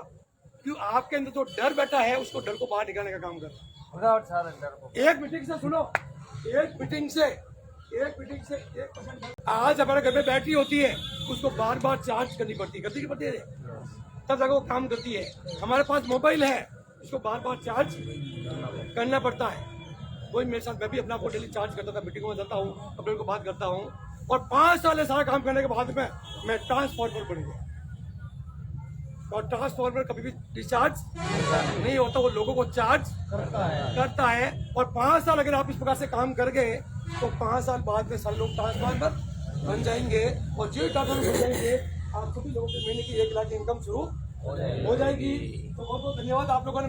Speaker 1: क्यों? आपके अंदर जो डर बैठा है उसको डर को बाहर निकालने का काम कर रहा हूँ। एक मीटिंग से सुनो, एक मीटिंग से 1% आज हमारे घर में बैटरी होती है, उसको बार बार चार्ज करनी पड़ती है, तब जाकर वो काम करती है। हमारे पास मोबाइल है, उसको बार बार चार्ज करना पड़ता है। वही मेरे साथ, मैं भी अपना डेली चार्ज करता था, मीटिंगों में जाता हूँ, अपने को बात करता हूँ और 5 साल ये सारा काम करने के बाद में मैं ट्रांसफॉर्मर बन गया। और ट्रांसफॉर्मर कभी भी डिस्चार्ज नहीं होता, वो लोगों को चार्ज करता है। और 5 साल अगर आप इस प्रकार से काम कर गए तो 5 साल बाद में सारे लोग ट्रांसफॉर्मर बन जाएंगे। और जो ट्रांसफॉर्मर बन जाएंगे आप सभी लोगों के महीने की 1 लाख की इनकम शुरू हो जाएगी। तो बहुत बहुत धन्यवाद आप लोगों ने।